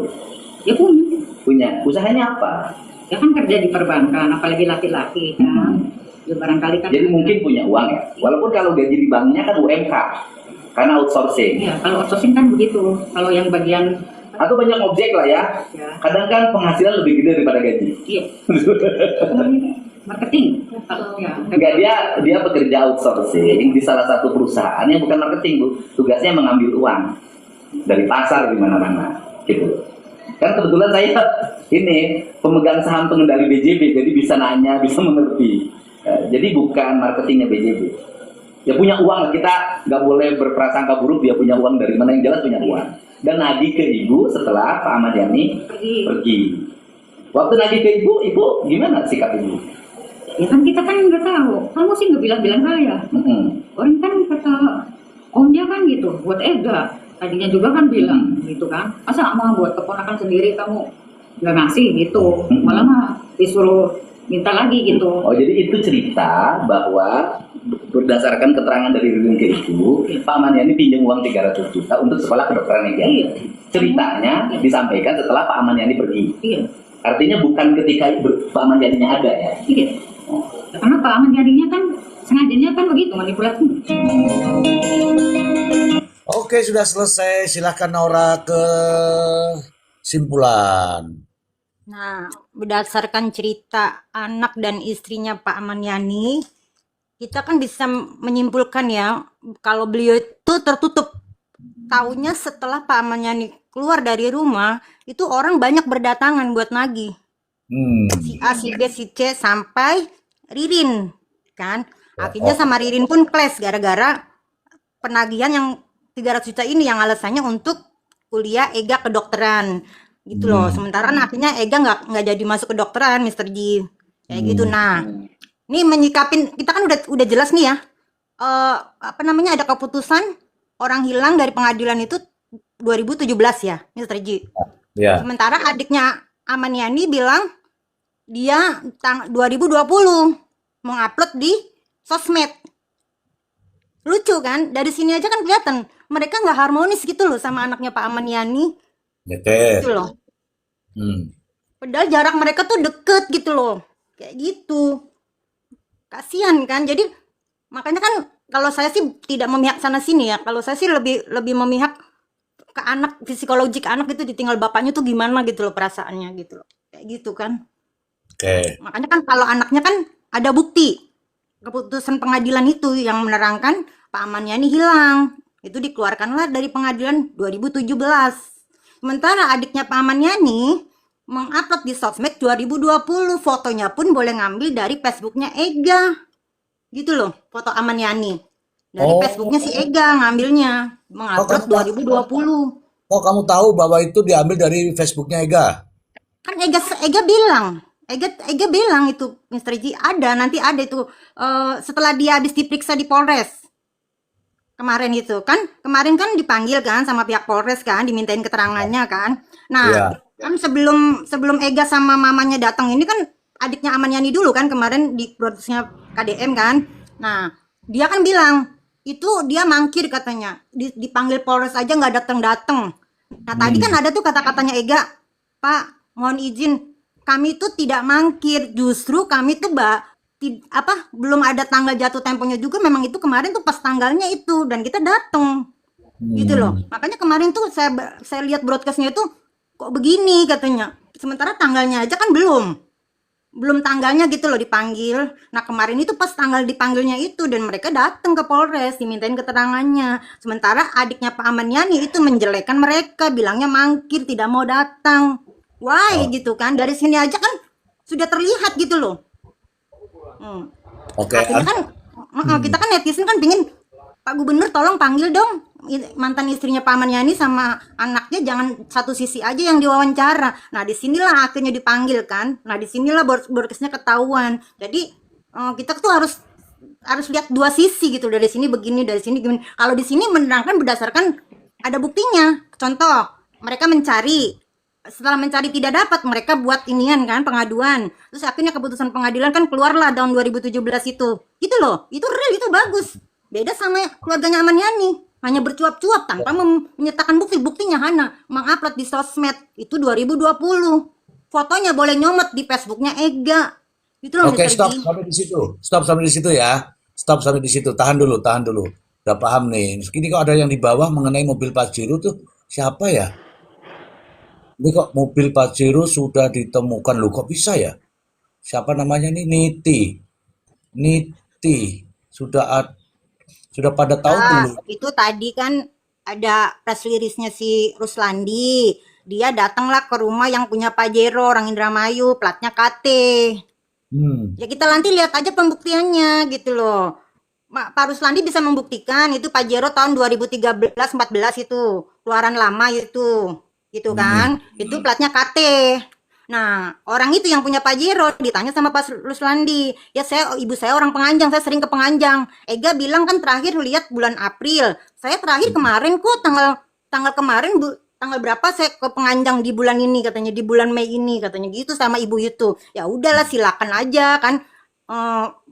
Ya punya. Punya. Usahanya apa? Ya kan kerja di perbankan, apalagi laki-laki kan. Ya barangkali kan. Jadi mungkin punya uang ya. Walaupun kalau gaji di banknya kan UMK. Karena outsourcing. Ya kalau outsourcing kan begitu. Kalau yang bagian Atau banyak objek lah ya. ya. Kadang kan penghasilan lebih gede daripada gaji. Iya. Marketing. Kalau ya. Enggak, dia bekerja outsourcing di salah satu perusahaan yang bukan marketing, Bu. Tugasnya mengambil uang dari pasar di mana-mana gitu. Kan kebetulan saya ini pemegang saham pengendali BJB, jadi bisa nanya, bisa mengerti. Jadi bukan marketingnya BJB. Ya punya uang, kita nggak boleh berprasangka buruk dia punya uang dari mana, yang jelas punya uang. Dan nagih ke ibu setelah Pak Ahmad Yani pergi. Waktu nagih ke ibu gimana sikap ibu? Ya kan kita kan nggak tahu. Kamu sih nggak bilang-bilang saya. Orang kan kata omnya kan gitu, buat Ega. Tadinya juga kan bilang gitu kan. Masa mau buat keponakan sendiri kamu nggak ngasih gitu. Malah mah disuruh minta lagi gitu. Oh, jadi itu cerita bahwa berdasarkan keterangan dari Ririn ke ibu, Pak Ahmad Yani pinjam uang 300 juta untuk sekolah kedokteran Ega. Iya. Ceritanya disampaikan setelah Pak Ahmad Yani pergi. Iya. Artinya bukan ketika Pak Ahmad Yani-nya ada ya. Iya. Karena Pak Ahmad Yani-nya kan sengajanya kan begitu manipulasi. Oke, sudah selesai. Silahkan Nora ke simpulan. Nah, berdasarkan cerita anak dan istrinya Pak Aman Yani, kita kan bisa menyimpulkan ya, kalau beliau itu tertutup. Taunya setelah Pak Aman Yani keluar dari rumah, itu orang banyak berdatangan buat nagih. Si A, si B, si C, sampai Ririn, kan? Akhirnya sama Ririn pun clash gara-gara penagihan yang 300 juta ini, yang alasannya untuk kuliah Ega kedokteran gitu loh. Sementara akhirnya Ega nggak jadi masuk kedokteran, Mr. G, kayak gitu. Nah, ini menyikapin, kita kan udah jelas nih ya, apa namanya, ada keputusan orang hilang dari pengadilan itu 2017 ya, Mr. G. Ya. Sementara adiknya Aman Yani bilang dia 2020 mengupload di sosmed. Lucu kan? Dari sini aja kan kelihatan mereka nggak harmonis gitu loh sama anaknya Pak Aman Yani. Betul. Gitu loh. Padahal jarak mereka tuh deket gitu loh. Kayak gitu. Kasihan kan? Jadi makanya kan kalau saya sih tidak memihak sana sini ya. Kalau saya sih lebih memihak ke anak, psikologik anak itu ditinggal bapaknya tuh gimana gitu loh perasaannya gitu loh. Kayak gitu kan. Oke. Makanya kan kalau anaknya kan ada bukti keputusan pengadilan itu yang menerangkan Pak Aman Yani hilang. Itu dikeluarkanlah dari pengadilan 2017. Sementara adiknya Pak Aman Yani mengupload di sosmed 2020. Fotonya pun boleh ngambil dari Facebooknya Ega. Gitu loh, foto Aman Yani. Dari Facebooknya si Ega ngambilnya. Mengupload 2020. Oh, kamu tahu bahwa itu diambil dari Facebooknya Ega? Kan Ega bilang. Ega bilang itu, Mr. G, nanti ada itu setelah dia habis diperiksa di Polres kemarin itu kan, kemarin kan dipanggil kan sama pihak Polres kan, dimintain keterangannya kan. Nah, kan sebelum Ega sama mamanya datang ini kan adiknya Aman Yani dulu kan kemarin di produksinya KDM kan. Nah, dia kan bilang itu dia mangkir katanya, dipanggil Polres aja nggak datang. Nah, tadi kan ada tuh kata-katanya Ega, Pak, mohon izin, kami tuh tidak mangkir, justru kami tuh belum ada tanggal jatuh temponya juga, memang itu kemarin tuh pas tanggalnya itu dan kita datang gitu loh. Makanya kemarin tuh saya lihat broadcastnya itu kok begini katanya, sementara tanggalnya aja kan belum belum tanggalnya gitu loh dipanggil. Nah kemarin itu pas tanggal dipanggilnya itu dan mereka datang ke Polres dimintain keterangannya. Sementara adiknya Pak Aman Yani itu menjelekkan mereka, bilangnya mangkir tidak mau datang. Why Oh, gitu kan? Dari sini aja kan sudah terlihat gitu loh. Hmm. oke. Akhirnya kan kita kan netizen kan pingin Pak Gubernur tolong panggil dong mantan istrinya Pak Aman Yani sama anaknya, jangan satu sisi aja yang diwawancara. Nah disinilah akhirnya dipanggil kan. Nah disinilah borkesnya ketahuan. Jadi kita tuh harus lihat dua sisi gitu, dari sini begini, dari sini gini. Kalau di sini menerangkan berdasarkan ada buktinya. Contoh, mereka mencari, setelah mencari tidak dapat, mereka buat inian kan pengaduan. Terus akhirnya keputusan pengadilan kan keluarlah tahun 2017 itu. Gitu loh, itu real, itu bagus. Beda sama keluarganya Aman Yani, hanya bercuap-cuap tanpa menyertakan bukti. Buktinya Hana mengupload di sosmed itu 2020. Fotonya boleh nyomot di Facebooknya Ega. Itu loh Oke, Mr. stop G. sampai di situ. Stop sampai di situ ya. Stop sampai di situ. Tahan dulu, tahan dulu. Udah paham nih. Ini kok ada yang di bawah mengenai mobil Pajero tuh siapa ya? Ini kok mobil Pajero sudah ditemukan loh, kok bisa ya? Siapa namanya nih? Niti. Niti. Sudah pada tahu belum? Itu tadi kan ada press release-nya si Ruslandi. Dia datanglah ke rumah yang punya Pajero, orang Indramayu, platnya KT. Hmm. Ya kita nanti lihat aja pembuktiannya gitu loh. Pak Ruslandi bisa membuktikan itu Pajero tahun 2013-14 itu, keluaran lama itu. Gitu kan. Itu platnya KT. Nah, orang itu yang punya Pajero ditanya sama Pak Ruslandi. Ya ibu saya orang Penganjang, saya sering ke Penganjang. Ega bilang kan terakhir lihat bulan April. Saya terakhir kemarin kok tanggal kemarin tanggal berapa saya ke Penganjang di bulan ini katanya, di bulan Mei ini katanya gitu sama ibu itu. Ya udahlah silakan aja kan,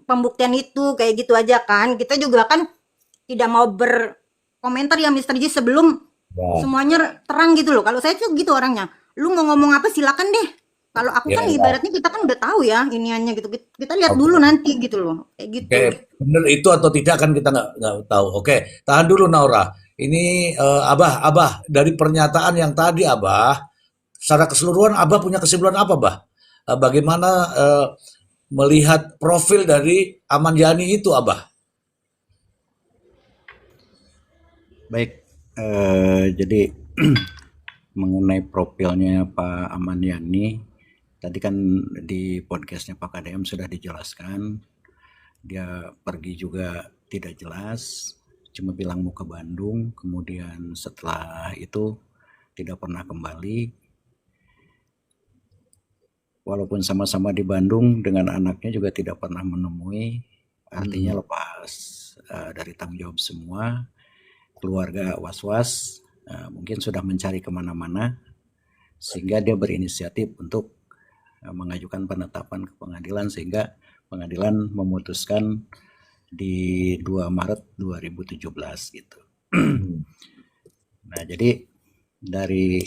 pembuktian itu kayak gitu aja kan. Kita juga kan tidak mau berkomentar ya Mr. G sebelum Ya, semuanya terang gitu loh. Kalau saya tuh gitu orangnya. Lu mau ngomong apa silakan deh. Kalau aku ya, kan ya. ibaratnya kita kan udah tahu ya iniannya gitu. Kita lihat Oke. dulu nanti gitu loh. Kayak gitu. Oke, benar itu atau tidak kan kita nggak tahu. Oke, tahan dulu Naura. Ini Abah dari pernyataan yang tadi Abah, secara keseluruhan Abah punya kesimpulan apa, Bah? Bagaimana melihat profil dari Aman Yani itu, Abah? Baik, jadi mengenai profilnya Pak Aman Yani, tadi kan di podcastnya Pak KDM sudah dijelaskan, dia pergi juga tidak jelas, cuma bilang mau ke Bandung, kemudian setelah itu tidak pernah kembali. Walaupun sama-sama di Bandung dengan anaknya juga tidak pernah menemui, artinya lepas dari tanggung jawab semua, keluarga was-was, mungkin sudah mencari kemana-mana, sehingga dia berinisiatif untuk mengajukan penetapan ke pengadilan, sehingga pengadilan memutuskan di 2 Maret 2017 gitu. Nah, jadi dari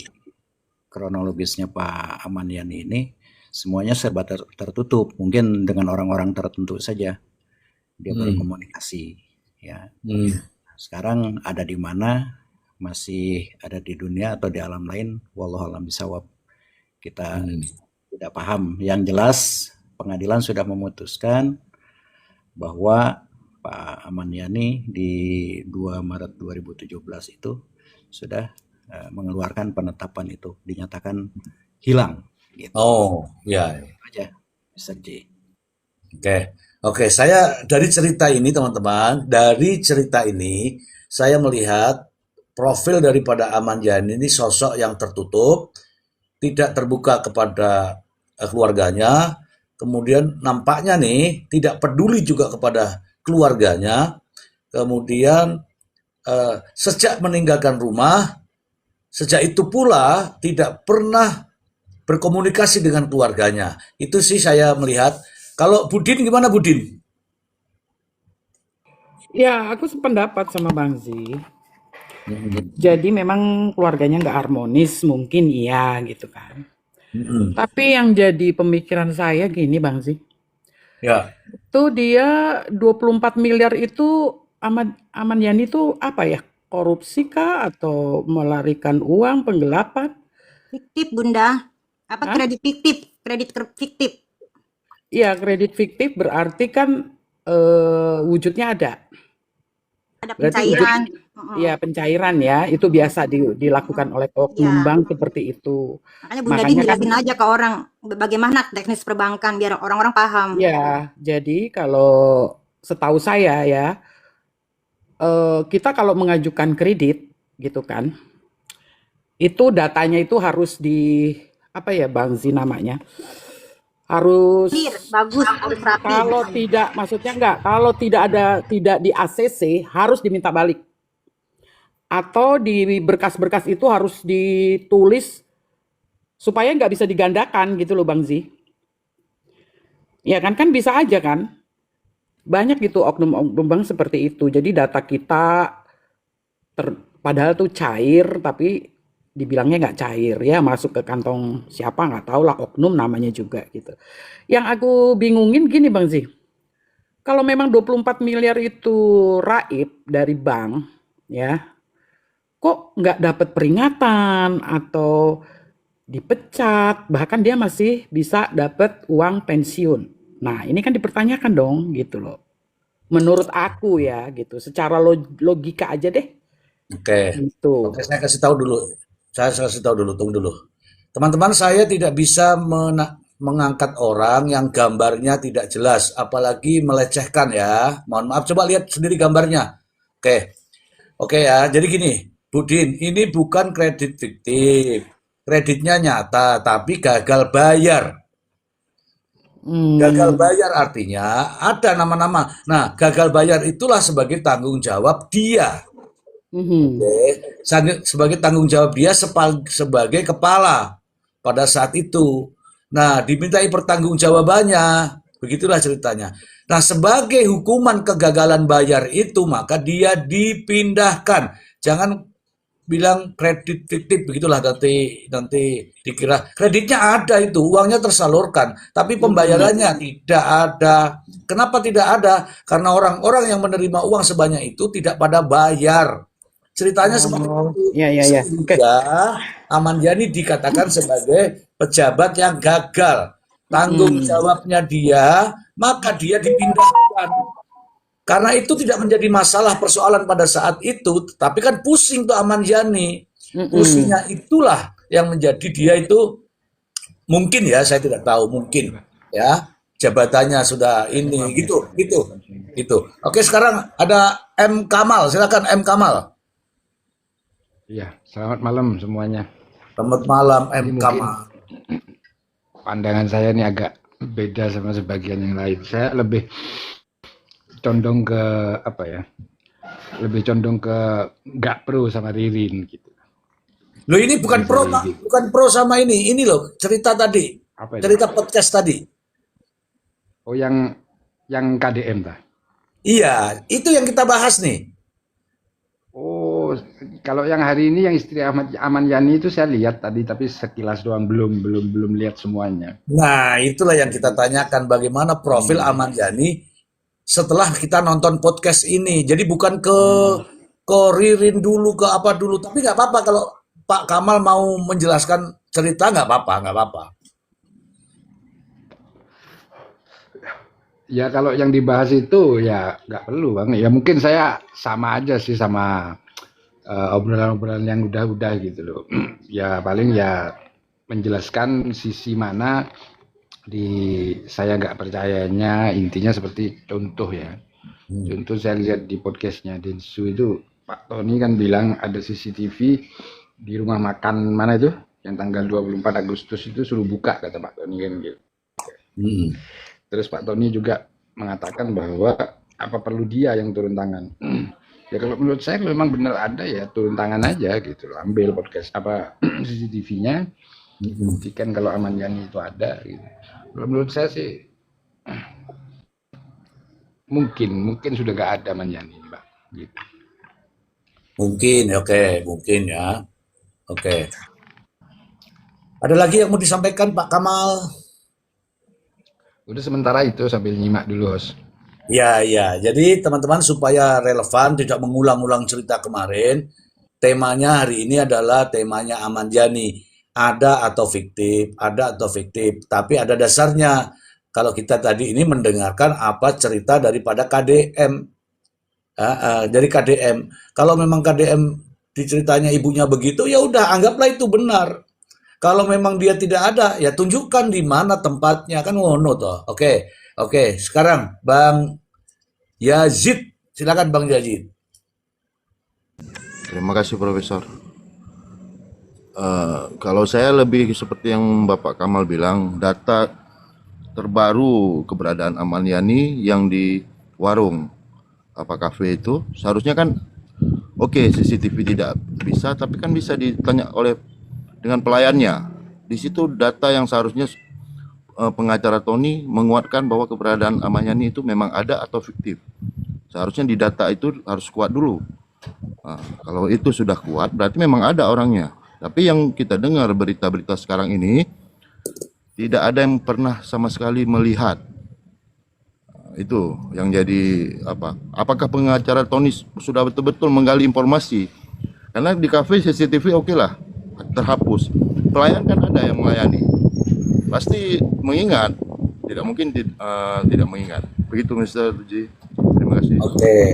kronologisnya Pak Aman Yani ini semuanya serba tertutup, mungkin dengan orang-orang tertentu saja dia berkomunikasi ya. Sekarang ada di mana, masih ada di dunia atau di alam lain, wallahu alam bisawab, kita tidak paham. Yang jelas pengadilan sudah memutuskan bahwa Pak Aman Yani di 2 Maret 2017 itu sudah mengeluarkan penetapan itu, dinyatakan hilang gitu. Oh, ya. Itu aja, Mr. J. Oke, saya dari cerita ini teman-teman, dari cerita ini saya melihat profil daripada Aman Yani ini sosok yang tertutup, tidak terbuka kepada keluarganya, kemudian nampaknya nih tidak peduli juga kepada keluarganya, kemudian sejak meninggalkan rumah, sejak itu pula tidak pernah berkomunikasi dengan keluarganya. Itu sih saya melihat. Kalau Budin gimana Budin? Ya, aku sependapat sama Bang Z. Jadi memang keluarganya nggak harmonis, mungkin iya gitu kan. Tapi yang jadi pemikiran saya gini Bang Z. Ya. Tuh dia 24 miliar itu Aman Yani itu apa ya? Korupsi kah atau melarikan uang, penggelapan? Fiktif Bunda. Apa Hah? kredit fiktif? Kredit fiktif. Iya, kredit fiktif berarti kan wujudnya ada. Ada Berarti wujud, pencairan. ya pencairan ya, itu biasa dilakukan oleh oknum Ya, bank seperti itu. makanya Bunda Din Makanya kan, jelasin aja ke orang bagaimana teknis perbankan biar orang-orang paham. ya, jadi kalau setahu saya ya, kita kalau mengajukan kredit gitu kan, itu datanya itu harus apa ya Bang Zi namanya, harus Clear, bagus, harus rapi. kalau tidak, maksudnya kalau tidak di ACC harus diminta balik. Atau di berkas-berkas itu harus ditulis supaya nggak bisa digandakan gitu loh Bang Zi. Ya kan bisa aja kan. Banyak gitu oknum-oknum bank seperti itu. Jadi data kita padahal tuh cair tapi dibilangnya nggak cair ya, masuk ke kantong siapa nggak tahu lah, oknum namanya juga gitu. Yang aku bingungin gini Bang Zi. Kalau memang 24 miliar itu raib dari bank ya, kok nggak dapat peringatan atau dipecat, bahkan dia masih bisa dapat uang pensiun. Nah, ini kan dipertanyakan dong gitu loh. Menurut aku ya gitu, secara logika aja deh Oke. gitu. Oke, saya kasih tahu dulu. Saya kasih tahu dulu, tunggu dulu. Teman-teman, saya tidak bisa mengangkat orang yang gambarnya tidak jelas, apalagi melecehkan ya. Mohon maaf, coba lihat sendiri gambarnya. Oke. Oke ya, jadi gini, Budin, ini bukan kredit fiktif. Kreditnya nyata, tapi gagal bayar. Gagal bayar artinya ada nama-nama. Nah, gagal bayar itulah sebagai tanggung jawab dia. Oke, sebagai tanggung jawab dia sebagai kepala pada saat itu. Nah, dimintai pertanggungjawabannya, begitulah ceritanya. Nah, sebagai hukuman kegagalan bayar itu, maka dia dipindahkan. Jangan bilang kredit fiktif, begitulah nanti dikira kreditnya ada itu, uangnya tersalurkan, tapi pembayarannya tidak ada. Kenapa tidak ada? Karena orang-orang yang menerima uang sebanyak itu tidak pada bayar. Ceritanya seperti itu. Ya. Oke. Sehingga Aman Yani dikatakan sebagai pejabat yang gagal. Tanggung jawabnya dia, maka dia dipindahkan. Karena itu tidak menjadi masalah persoalan pada saat itu, tapi kan pusing tuh Aman Yani. Pusingnya itulah yang menjadi dia itu mungkin ya, saya tidak tahu, mungkin ya jabatannya sudah ini gitu. Oke, sekarang ada M Kamal, silakan M Kamal. Iya, selamat malam semuanya. Selamat malam M Ini mungkin Kamal. pandangan saya ini agak beda sama sebagian yang lain. Saya lebih condong ke apa ya? Lebih condong ke nggak pro sama Ririn gitu. Loh, ini bukan pro, bukan pro sama ini loh cerita tadi, Apa itu? cerita podcast tadi. Oh, yang KDM tah. Iya, itu yang kita bahas nih. Oh, kalau yang hari ini yang istri Aman Yani itu saya lihat tadi, tapi sekilas doang, belum lihat semuanya. Nah, itulah yang kita tanyakan, bagaimana profil Aman Yani setelah kita nonton podcast ini. Jadi bukan ke Ririn dulu, ke apa dulu, tapi nggak apa-apa kalau Pak Kamal mau menjelaskan cerita, nggak apa-apa. Ya kalau yang dibahas itu ya nggak perlu Bang. Ya mungkin saya sama aja sih sama obrolan-obrolan yang udah gitu loh. Ya paling ya menjelaskan sisi mana saya nggak percayanya, intinya seperti contoh ya. Contoh saya lihat di podcastnya Densu itu Pak Tony kan bilang ada CCTV di rumah makan mana itu yang tanggal 24 Agustus itu suruh buka, kata Pak Tony kan gitu. Terus Pak Tony juga mengatakan bahwa apa perlu dia yang turun tangan. Ya kalau menurut saya memang benar ada ya turun tangan aja gitu loh. Ambil podcast CCTV-nya, buktikan kalau Aman Yani itu ada gitu. Kalau menurut saya sih mungkin sudah gak ada Aman Yani, Mbak. Gitu. Mungkin ya. Oke. Ada lagi yang mau disampaikan Pak Kamal? Udah sementara itu sambil nyimak dulu, Host. Ya. Jadi teman-teman supaya relevan, tidak mengulang-ulang cerita kemarin, temanya hari ini adalah temanya Aman Yani. Ada atau fiktif, tapi ada dasarnya. kalau kita tadi ini mendengarkan apa cerita daripada KDM, dari KDM. Kalau memang KDM diceritanya ibunya begitu, ya udah anggaplah itu benar. Kalau memang dia tidak ada, ya tunjukkan di mana tempatnya, kan ngono toh. Oke, sekarang Bang Yazid, silakan Bang Yazid. Terima kasih Profesor. Kalau saya lebih seperti yang Bapak Kamal bilang, data terbaru keberadaan Aman Yani yang di warung apa kafe itu seharusnya kan oke, CCTV tidak bisa, tapi kan bisa ditanya oleh dengan pelayannya. Di situ data yang seharusnya pengacara Tony menguatkan bahwa keberadaan Aman Yani itu memang ada atau fiktif. Seharusnya di data itu harus kuat dulu. Nah, kalau itu sudah kuat berarti memang ada orangnya. Tapi yang kita dengar berita-berita sekarang ini tidak ada yang pernah sama sekali melihat. Nah, itu yang jadi apa? Apakah pengacara Tony sudah betul-betul menggali informasi? Karena di kafe CCTV oke lah, terhapus. Pelayan kan ada yang melayani. Pasti mengingat. Tidak mungkin tidak mengingat. Begitu Mr. Tuji. Terima kasih.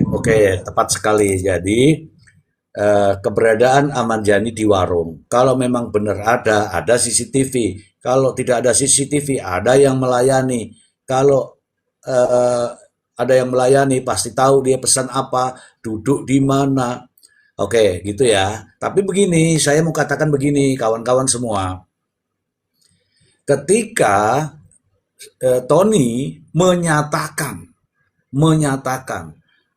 Oke, tepat sekali. Jadi keberadaan Aman Yani di warung. Kalau memang benar ada CCTV. Kalau tidak ada CCTV, ada yang melayani. Kalau ada yang melayani, pasti tahu dia pesan apa, duduk di mana. Oke, gitu ya. Tapi begini, saya mau katakan begini, kawan-kawan semua. Ketika Tony menyatakan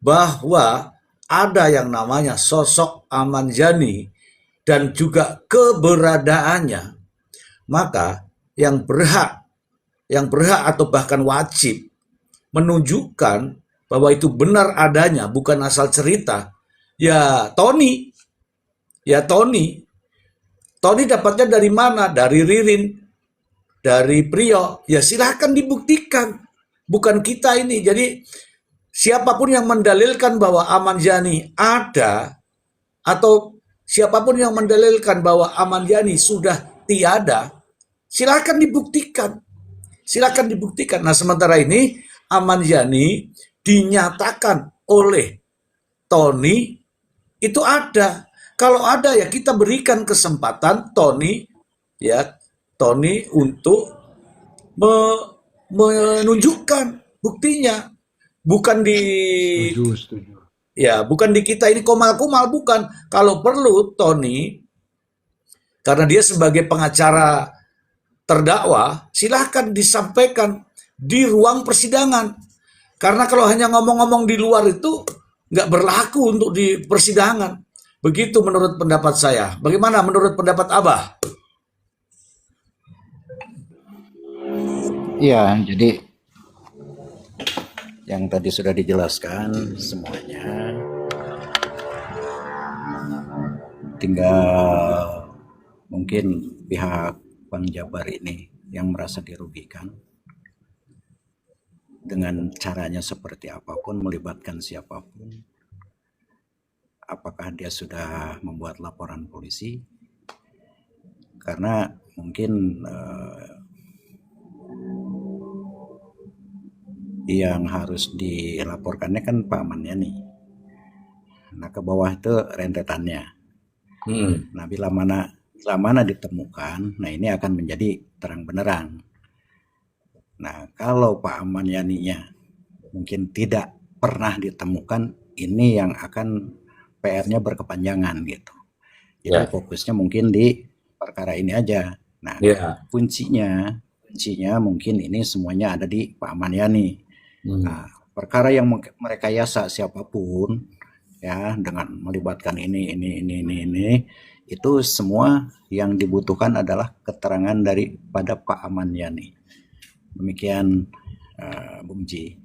bahwa ada yang namanya sosok Aman Yani dan juga keberadaannya, maka yang berhak atau bahkan wajib menunjukkan bahwa itu benar adanya, bukan asal cerita, ya Tony. Tony dapatnya dari mana? Dari Ririn, dari Priyo. Ya silahkan dibuktikan, bukan kita ini. Jadi siapapun yang mendalilkan bahwa Aman Yani ada, atau siapapun yang mendalilkan bahwa Aman Yani sudah tiada, silakan dibuktikan. Nah, sementara ini Aman Yani dinyatakan oleh Tony itu ada. Kalau ada ya kita berikan kesempatan Tony untuk menunjukkan buktinya. Bukan di Setuju. Ya, bukan di kita ini komal-komal, bukan. Kalau perlu Tony, karena dia sebagai pengacara terdakwa, silahkan disampaikan di ruang persidangan. Karena kalau hanya ngomong-ngomong di luar itu nggak berlaku untuk di persidangan. Begitu menurut pendapat saya. Bagaimana menurut pendapat Abah? Iya, jadi yang tadi sudah dijelaskan semuanya, tinggal mungkin pihak Bang Jabar ini yang merasa dirugikan dengan caranya seperti apapun, melibatkan siapapun. Apakah dia sudah membuat laporan polisi? Karena mungkin yang harus dilaporkannya kan Pak Aman Yani. Nah, ke bawah itu rentetannya. Nah, bila mana ditemukan, nah ini akan menjadi terang benerang. Nah, kalau Pak Aman Yani-nya mungkin tidak pernah ditemukan, ini yang akan PR-nya berkepanjangan gitu. Jadi fokusnya mungkin di perkara ini aja. Nah, kuncinya mungkin ini semuanya ada di Pak Aman Yani. Nah, perkara yang merekayasa siapapun ya dengan melibatkan ini itu semua yang dibutuhkan adalah keterangan daripada Pak Aman Yani. Demikian Bung Ji.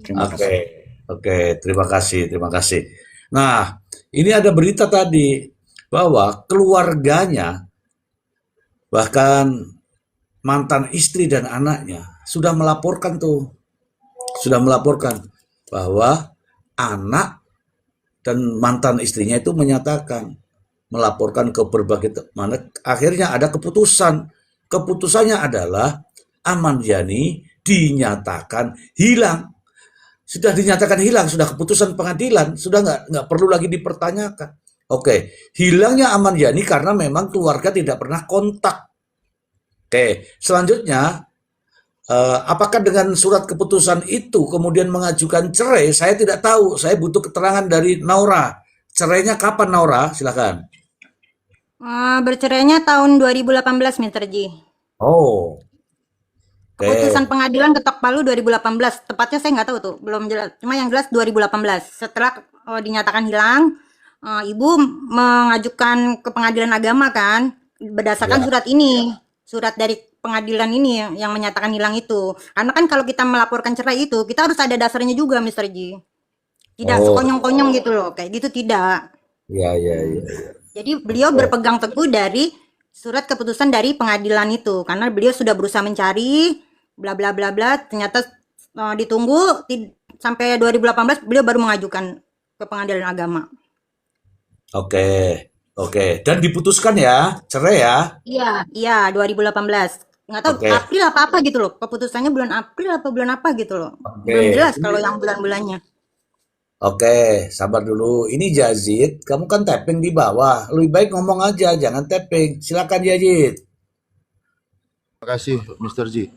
Terima kasih. Oke, terima kasih. Nah, ini ada berita tadi bahwa keluarganya, bahkan mantan istri dan anaknya sudah melaporkan bahwa anak dan mantan istrinya itu melaporkan ke berbagai mana. Akhirnya ada keputusannya adalah Aman Yani dinyatakan hilang. Sudah dinyatakan hilang, sudah keputusan pengadilan, sudah nggak perlu lagi dipertanyakan. Oke, hilangnya Ahmad Yani karena memang keluarga tidak pernah kontak. Oke, selanjutnya, apakah dengan surat keputusan itu kemudian mengajukan cerai? Saya tidak tahu, saya butuh keterangan dari Naura. Cerainya kapan, Naura? Silakan. Bercerainya tahun 2018, Mr. Ji. Oh, oke. Keputusan pengadilan ketok palu 2018. Tepatnya saya nggak tahu tuh, belum jelas. Cuma yang jelas 2018. Setelah dinyatakan hilang, Ibu mengajukan ke pengadilan agama kan, berdasarkan Ya. surat ini. Surat dari pengadilan ini yang menyatakan hilang itu. Karena kan kalau kita melaporkan cerai itu, kita harus ada dasarnya juga, Mr. Ji. Tidak Oh, sekonyong-konyong gitu loh, kayak gitu tidak. ya, ya, ya. Jadi beliau berpegang teguh dari surat keputusan dari pengadilan itu, karena beliau sudah berusaha mencari bla bla bla bla, ternyata ditunggu sampai 2018 beliau baru mengajukan ke pengadilan agama. Oke, oke. Dan diputuskan ya, cerai ya. Iya 2018. Nggak tahu Oke, April apa gitu loh. Keputusannya bulan April apa bulan apa gitu loh. Belum oke. jelas kalau yang bulan-bulannya. Oke, sabar dulu. Ini Jazid, kamu kan tapping di bawah. Lebih baik ngomong aja, jangan tapping. Silakan Jazid. Terima kasih, Mr. Ji.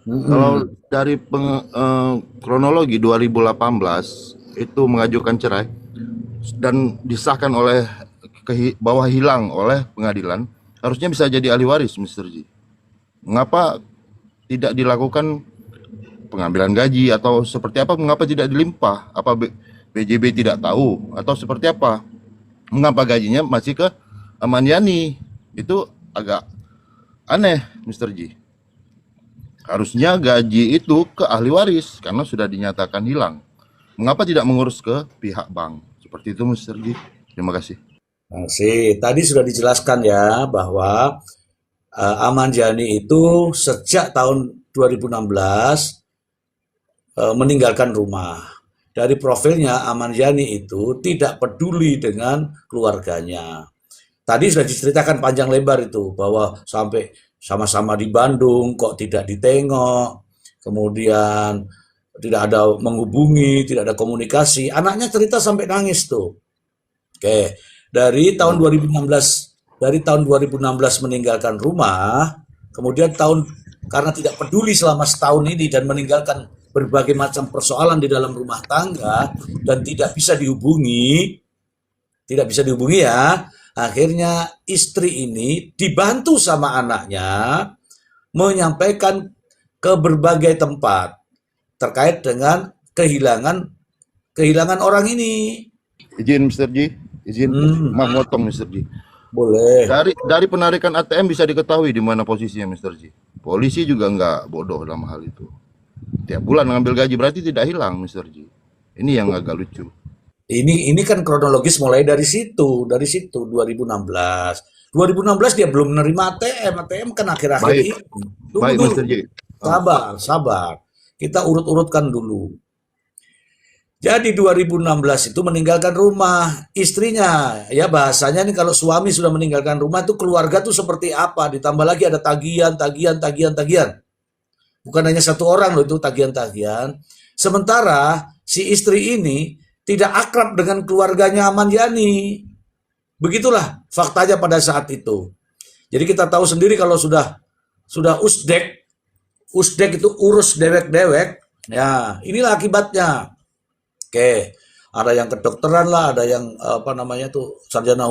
Mm-mm. Kalau dari kronologi 2018 itu mengajukan cerai dan disahkan oleh bahwa hilang oleh pengadilan, harusnya bisa jadi ahli waris, Mr. Ji. Mengapa tidak dilakukan pengambilan gaji atau seperti apa? Mengapa tidak dilimpah? Apa BJB tidak tahu atau seperti apa? Mengapa gajinya masih ke Ahmad Yani? Itu agak aneh, Mr. Ji. Harusnya gaji itu ke ahli waris karena sudah dinyatakan hilang. Mengapa tidak mengurus ke pihak bank? Seperti itu, Mr. Ji. Terima kasih. Tadi sudah dijelaskan ya bahwa Ahmad Yani itu sejak tahun 2016 meninggalkan rumah. Dari profilnya Ahmad Yani itu tidak peduli dengan keluarganya. Tadi sudah diceritakan panjang lebar itu bahwa sampai sama-sama di Bandung kok tidak ditengok, kemudian tidak ada menghubungi, tidak ada komunikasi. Anaknya cerita sampai nangis tuh. Oke, dari tahun 2016 meninggalkan rumah, kemudian karena tidak peduli selama setahun ini dan meninggalkan berbagai macam persoalan di dalam rumah tangga dan tidak bisa dihubungi ya. Akhirnya istri ini dibantu sama anaknya menyampaikan ke berbagai tempat terkait dengan kehilangan orang ini. Izin, Mr. Ji. Izin memotong, Mr. Ji. Boleh. Dari penarikan ATM bisa diketahui di mana posisinya, Mr. Ji. Polisi juga nggak bodoh dalam hal itu. Tiap bulan ngambil gaji berarti tidak hilang, Mr. Ji. Ini yang agak lucu. Ini kan kronologis mulai dari situ 2016 dia belum menerima ATM kan akhir-akhir Baik. ini. Tunggu Baik, dulu. Mr. Ji. Sabar. Kita urut-urutkan dulu. Jadi 2016 itu meninggalkan rumah istrinya. Ya bahasanya nih kalau suami sudah meninggalkan rumah itu keluarga tuh seperti apa? Ditambah lagi ada tagihan. Bukan hanya satu orang loh itu tagihan. Sementara si istri ini tidak akrab dengan keluarganya Ahmad Yani. Begitulah faktanya pada saat itu. Jadi kita tahu sendiri kalau sudah usdek itu urus dewek-dewek. Ya, inilah akibatnya. Oke, ada yang kedokteran lah, ada yang sarjana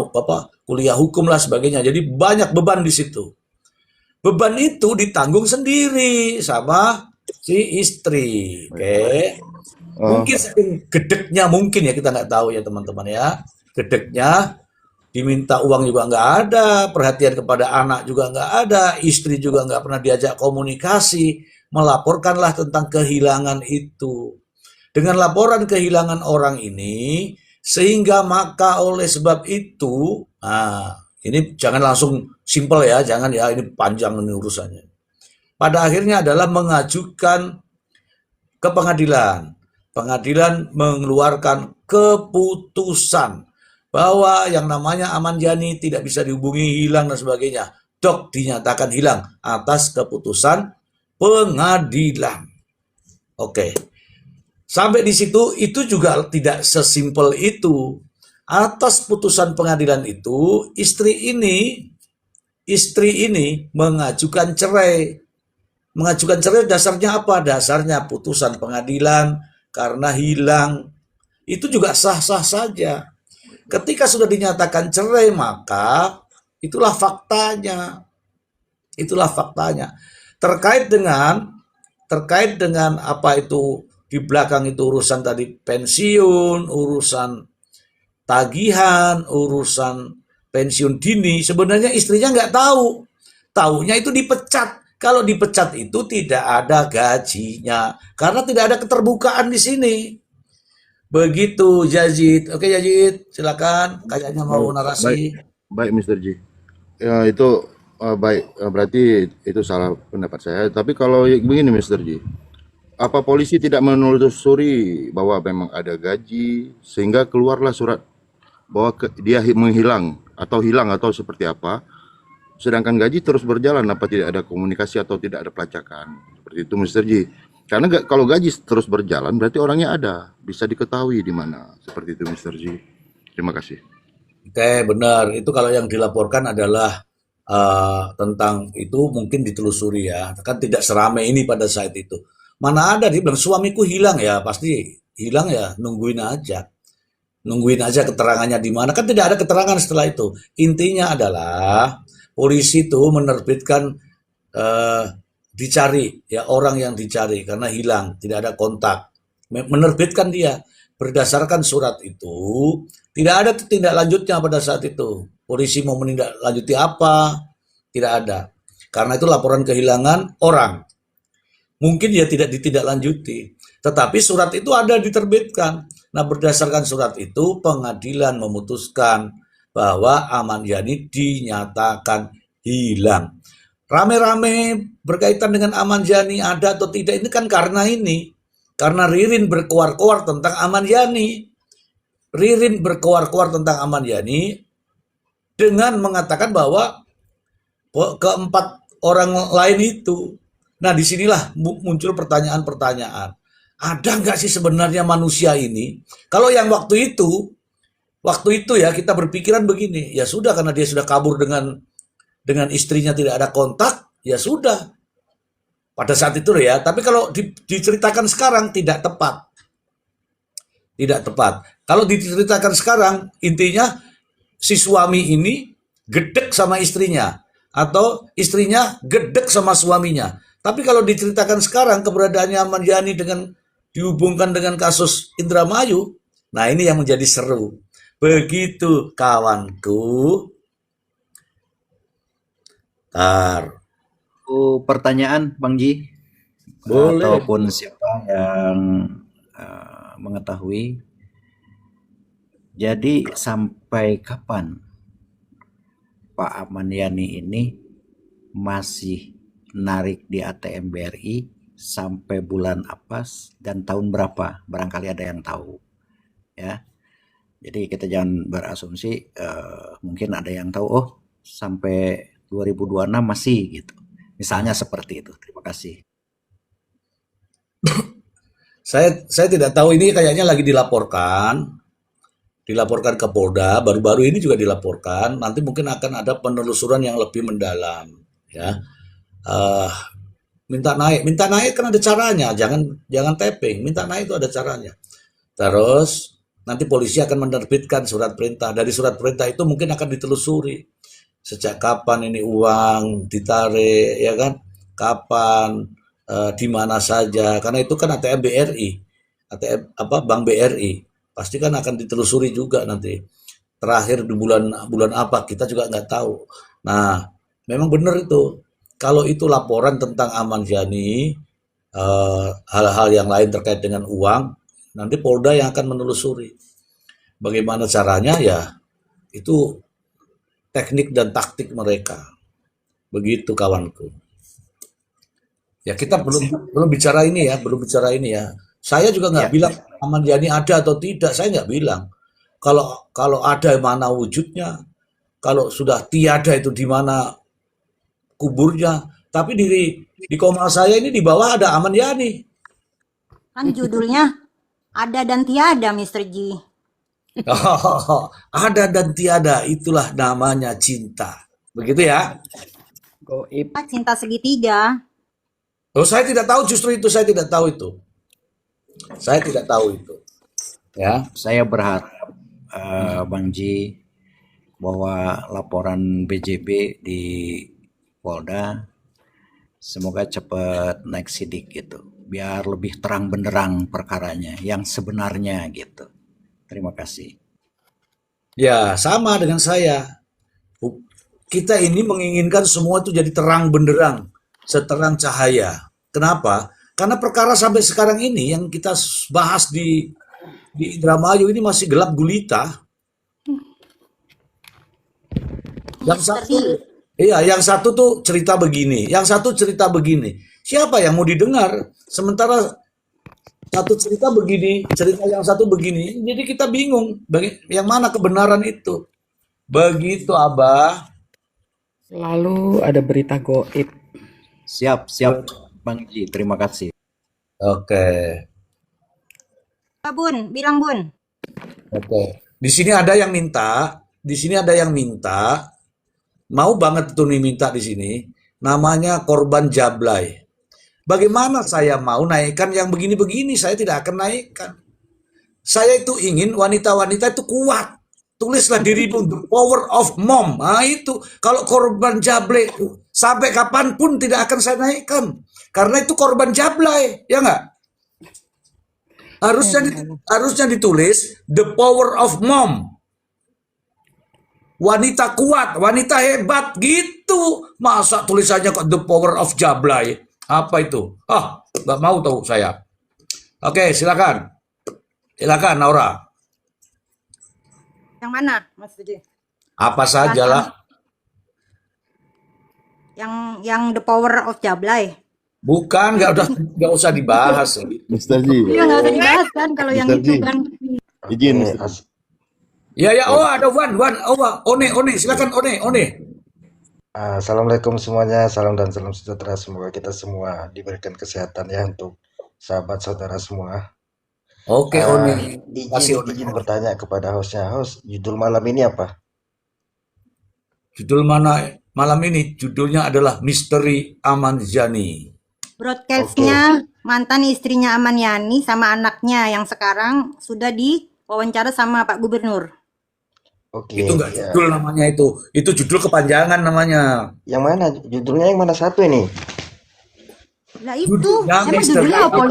kuliah hukum lah sebagainya. Jadi banyak beban di situ. Beban itu ditanggung sendiri sama si istri. Oke. Mungkin saking gedeknya mungkin ya, kita nggak tahu ya teman-teman ya. Gedeknya diminta uang juga nggak ada, perhatian kepada anak juga nggak ada, istri juga nggak pernah diajak komunikasi, melaporkanlah tentang kehilangan itu. Dengan laporan kehilangan orang ini, sehingga maka oleh sebab itu, ini jangan langsung simpel ya, jangan ya, ini panjang ini urusannya. Pada akhirnya adalah mengajukan ke pengadilan. Pengadilan mengeluarkan keputusan bahwa yang namanya Ahmad Yani tidak bisa dihubungi, hilang dan sebagainya. Dinyatakan hilang atas keputusan pengadilan. Oke. Sampai di situ itu juga tidak sesimpel itu. Atas putusan pengadilan itu, istri ini mengajukan cerai. Mengajukan cerai dasarnya apa? Dasarnya putusan pengadilan karena hilang. Itu juga sah-sah saja. Ketika sudah dinyatakan cerai, maka itulah faktanya. Itulah faktanya. Terkait dengan apa itu di belakang itu urusan tadi pensiun, urusan tagihan, urusan pensiun dini, sebenarnya istrinya nggak tahu. Taunya itu dipecat. Kalau dipecat itu tidak ada gajinya karena tidak ada keterbukaan di sini. Begitu Yazid. Oke Yazid, silakan. Kayaknya mau Oh, narasi. baik Mr. Ji. Ya itu baik, berarti itu salah pendapat saya. Tapi kalau begini Mr. Ji, apa polisi tidak menelusuri bahwa memang ada gaji sehingga keluarlah surat bahwa dia menghilang atau seperti apa, sedangkan gaji terus berjalan, apa tidak ada komunikasi atau tidak ada pelacakan seperti itu Mr. Ji? Karena kalau gaji terus berjalan berarti orangnya ada, bisa diketahui di mana, seperti itu Mr. Ji. Terima kasih. Oke, benar. Itu kalau yang dilaporkan adalah tentang itu mungkin ditelusuri ya. Kan tidak seramai ini pada saat itu. Mana ada dia bilang suamiku hilang ya, pasti hilang ya, nungguin aja. Nungguin aja keterangannya di mana. Kan tidak ada keterangan setelah itu. Intinya adalah polisi itu menerbitkan dicari ya orang yang dicari karena hilang, tidak ada kontak. Menerbitkan dia berdasarkan surat itu, tidak ada tindak lanjutnya pada saat itu. Polisi mau menindaklanjuti apa? Tidak ada. Karena itu laporan kehilangan orang. Mungkin dia tidak ditindaklanjuti. Tetapi surat itu ada diterbitkan. Nah, berdasarkan surat itu pengadilan memutuskan bahwa Aman Yani dinyatakan hilang. Rame-rame berkaitan dengan Aman Yani ada atau tidak ini kan karena ini. Karena Ririn berkoar-koar tentang Aman Yani. Ririn berkoar-koar tentang Aman Yani dengan mengatakan bahwa keempat orang lain itu. Nah, disinilah muncul pertanyaan-pertanyaan. Ada nggak sih sebenarnya manusia ini? Kalau yang waktu itu ya kita berpikiran begini, ya sudah karena dia sudah kabur dengan istrinya tidak ada kontak, ya sudah. Pada saat itu ya, tapi kalau diceritakan sekarang tidak tepat. Tidak tepat. Kalau diceritakan sekarang, intinya si suami ini gedek sama istrinya atau istrinya gedek sama suaminya. Tapi kalau diceritakan sekarang keberadaannya Aman Yani dihubungkan dengan kasus Indramayu, nah ini yang menjadi seru. Begitu kawanku. Pertanyaan Bang Ji, Boleh. ataupun siapa yang mengetahui. Jadi sampai kapan Pak Aman Yani ini masih narik di ATM BRI, sampai bulan apa dan tahun berapa? Barangkali ada yang tahu, ya. Jadi kita jangan berasumsi, mungkin ada yang tahu, oh sampai 2026 masih gitu. Misalnya seperti itu. Terima kasih. Saya tidak tahu, ini kayaknya lagi dilaporkan ke Polda, baru-baru ini juga dilaporkan. Nanti mungkin akan ada penelusuran yang lebih mendalam, ya. Minta naik kan ada caranya, jangan tapping, minta naik itu ada caranya. Terus nanti polisi akan menerbitkan surat perintah. Dari surat perintah itu mungkin akan ditelusuri sejak kapan ini uang ditarik, ya kan? Kapan, di mana saja. Karena itu kan ATM BRI, Bank BRI. Pasti kan akan ditelusuri juga nanti. Terakhir di bulan apa kita juga nggak tahu. Nah, memang benar itu. Kalau itu laporan tentang Aman Yani, hal-hal yang lain terkait dengan uang, nanti Polda yang akan menelusuri. Bagaimana caranya ya, itu teknik dan taktik mereka. Begitu kawanku. Ya kita belum bicara ini ya. Saya juga nggak bilang Aman Yani ada atau tidak, saya nggak bilang. Kalau ada mana wujudnya, kalau sudah tiada itu di mana kuburnya. Tapi di komal saya ini di bawah ada Aman Yani. Kan judulnya Ada dan Tiada, Mr. G. Oh, ada dan tiada, itulah namanya cinta. Begitu ya? Goib. Cinta segitiga. Oh, saya tidak tahu, justru itu saya tidak tahu itu. Saya tidak tahu itu. Ya. Saya berharap Bang Ji bahwa laporan BJB di Polda semoga cepat naik sidik gitu, biar lebih terang benderang perkaranya yang sebenarnya gitu. Terima kasih. Ya, sama dengan saya. Kita ini menginginkan semua itu jadi terang benderang, seterang cahaya. Kenapa? Karena perkara sampai sekarang ini yang kita bahas di Indramayu ini masih gelap gulita. Yang satu, iya, yang satu tuh cerita begini, yang satu cerita begini. Siapa yang mau didengar? Sementara satu cerita begini, cerita yang satu begini. Jadi kita bingung, yang mana kebenaran itu? Begitu, Abah. Selalu ada berita goib. Siap, Bang Ji. Terima kasih. Oke. Bun, bilang Bun. Oke. Di sini ada yang minta, mau banget tuh nih minta di sini, namanya korban Jablay. Bagaimana saya mau naikkan yang begini-begini? Saya tidak akan naikkan. Saya itu ingin wanita-wanita itu kuat. Tulislah dirimu, the power of mom. Nah itu, kalau korban Jablay, sampai kapanpun tidak akan saya naikkan. Karena itu korban Jablay, ya nggak? Harusnya ditulis the power of mom. Wanita kuat, wanita hebat gitu. Masa tulisannya kok the power of Jablay? Apa itu? Nggak mau tahu saya. Oke, silakan. Silakan, Naura. Yang mana, Mas Suji? Apa saja lah. Yang the power of Jablay. Bukan, nggak usah dibahas. Mr. Ji. Iya, nggak usah dibahas kan kalau yang Mr. itu Ji. kan. Izin, Mr. Ji. Ya, ada Wan, One, silakan One. Assalamualaikum semuanya, salam dan salam sejahtera. Semoga kita semua diberikan kesehatan ya untuk sahabat saudara semua. Oke, One. Izin bertanya kepada hostnya, host, judul malam ini apa? Judul malam ini? Judulnya adalah Misteri Amanjani. Broadcastnya mantan istrinya Aman Yani sama anaknya yang sekarang sudah diwawancara sama Pak Gubernur. Oke. Itu enggak judul namanya itu. Itu judul kepanjangan namanya. Yang mana? Judulnya yang mana satu ini? Lah itu, emang judulnya apa?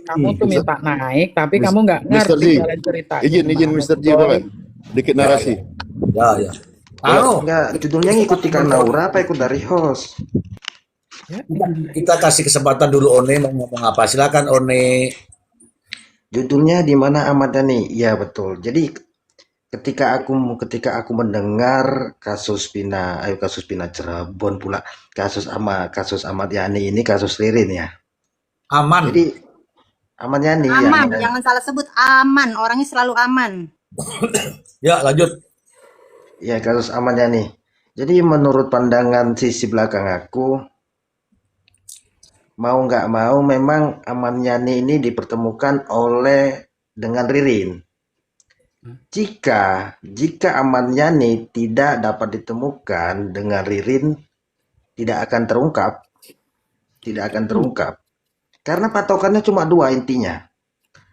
Kamu tuh minta naik, tapi kamu nggak Mr. Ji. ngerti jalan cerita. Izin Mr. Ji boleh? Dikit narasi. Ya. Enggak, judulnya ngikuti Kang Naura apa ikut dari host? Kita kasih kesempatan dulu One mau ngomong apa. Silakan One. Judulnya di mana Ahmad Dhani? Iya betul. Jadi ketika aku mendengar kasus Pina Cirebon pula, kasus Ahmad Yani ini kasus Ririn ya. Aman. Jadi Ahmad Yani Aman, jangan salah sebut Aman, orangnya selalu aman. Ya, lanjut. Ya, kasus Ahmad Yani. Jadi menurut pandangan sisi belakang aku, mau nggak mau memang Ahmad Yani ini dipertemukan dengan Ririn. Jika Ahmad Yani tidak dapat ditemukan dengan Ririn, tidak akan terungkap. Karena patokannya cuma dua intinya,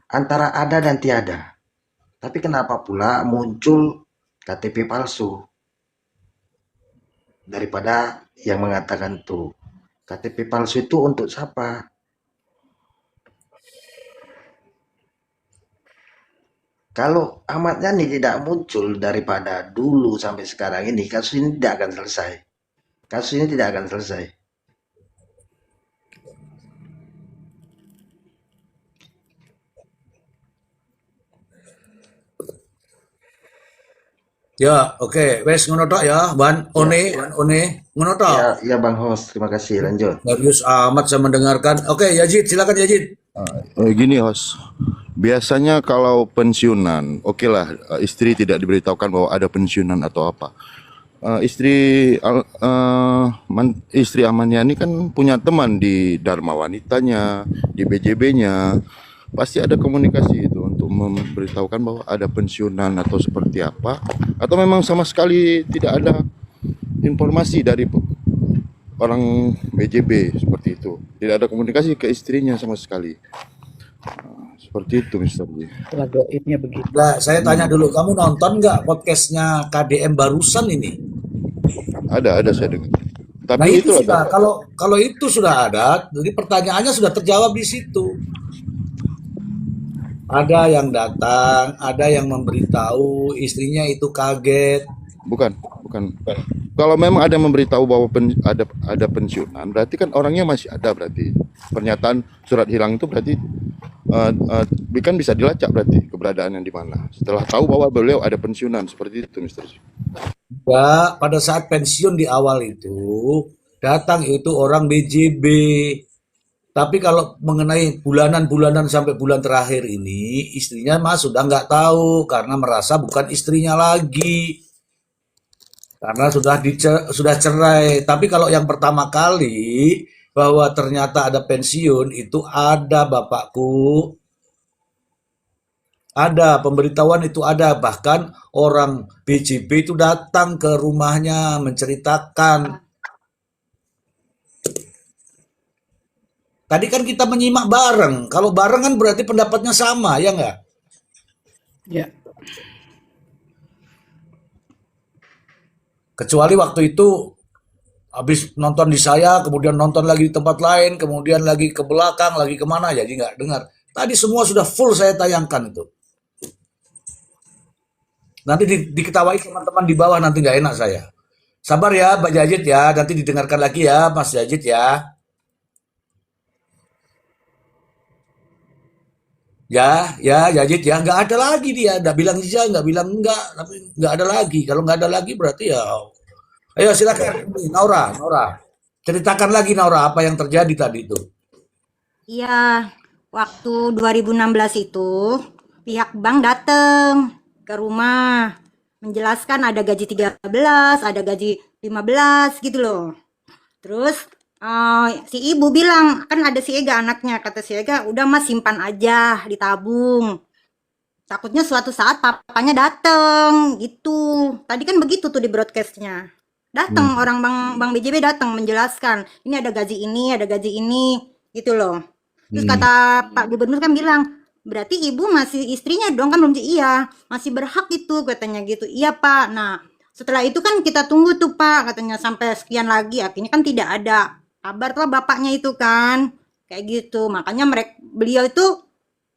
antara ada dan tiada. Tapi kenapa pula muncul KTP palsu? Daripada yang mengatakan tuh KTP palsu itu untuk siapa? Kalau Ahmad Yani tidak muncul daripada dulu sampai sekarang ini, kasus ini tidak akan selesai. Ya, oke. Wes ngono tok ya, Wan One, ngono tok. Ya Bang Host, terima kasih. Lanjut. Serius amat saya mendengarkan. Oke, Yazid, silakan Yazid. Gini host, biasanya kalau pensiunan, oke lah, istri tidak diberitahukan bahwa ada pensiunan atau apa. Istri Aman Yani kan punya teman di Dharma Wanitanya, di BJB-nya. pasti ada komunikasi itu untuk memberitahukan bahwa ada pensiunan atau seperti apa, atau memang sama sekali tidak ada informasi dari orang BJB seperti itu, tidak ada komunikasi ke istrinya sama sekali. Seperti itu, Mister Ji. Setelah goibnya begitu. Nah, saya tanya dulu, kamu nonton nggak podcastnya KDM barusan ini? Ada saya dengar. Tapi Nah itu itu sudah, ada. kalau itu sudah ada, jadi pertanyaannya sudah terjawab di situ. Ada yang datang, ada yang memberitahu, istrinya itu kaget. Bukan. Kalau memang ada memberitahu bahwa ada pensiunan, berarti kan orangnya masih ada berarti. Pernyataan surat hilang itu berarti kan bisa dilacak berarti keberadaannya di mana. Setelah tahu bahwa beliau ada pensiunan seperti itu, Mister. Ya, pada saat pensiun di awal itu datang itu orang BJB. Tapi kalau mengenai bulanan-bulanan sampai bulan terakhir ini, istrinya mah sudah nggak tahu karena merasa bukan istrinya lagi. Karena sudah cerai. Tapi kalau yang pertama kali bahwa ternyata ada pensiun itu ada, Bapakku. Ada pemberitahuan itu ada, bahkan orang BJB itu datang ke rumahnya menceritakan. Tadi kan kita menyimak bareng. Kalau bareng kan berarti pendapatnya sama, ya nggak? Ya. Kecuali waktu itu habis nonton di saya, kemudian nonton lagi di tempat lain, kemudian lagi ke belakang, lagi kemana, jadi nggak dengar. Tadi semua sudah full saya tayangkan itu. Nanti diketawain teman-teman di bawah, nanti nggak enak saya. Sabar ya, Mbak Jajit ya, nanti didengarkan lagi ya, Mas Jajit ya. Ya, Jajit ya, nggak ada lagi dia, nggak bilang iya, nggak bilang enggak, tapi nggak ada lagi. Kalau nggak ada lagi berarti ya, ayo silakan, Naura, ceritakan lagi Naura apa yang terjadi tadi itu. Iya, waktu 2016 itu pihak bank datang ke rumah menjelaskan ada gaji 13, ada gaji 15 gitu loh. Terus si ibu bilang, kan ada si Ega anaknya, kata si Ega, udah Mas simpan aja, ditabung. Takutnya suatu saat papanya dateng gitu. Tadi kan begitu tuh di broadcastnya. Datang orang Bang BJB datang menjelaskan, ini ada gaji ini, gitu loh. Terus kata Pak Gubernur kan bilang, berarti ibu masih istrinya dong, kan belum iya, masih berhak itu katanya gitu. Iya Pak. Nah setelah itu kan kita tunggu tuh Pak, katanya sampai sekian lagi, akhirnya kan tidak ada kabar tuh bapaknya itu kan, kayak gitu. Makanya beliau itu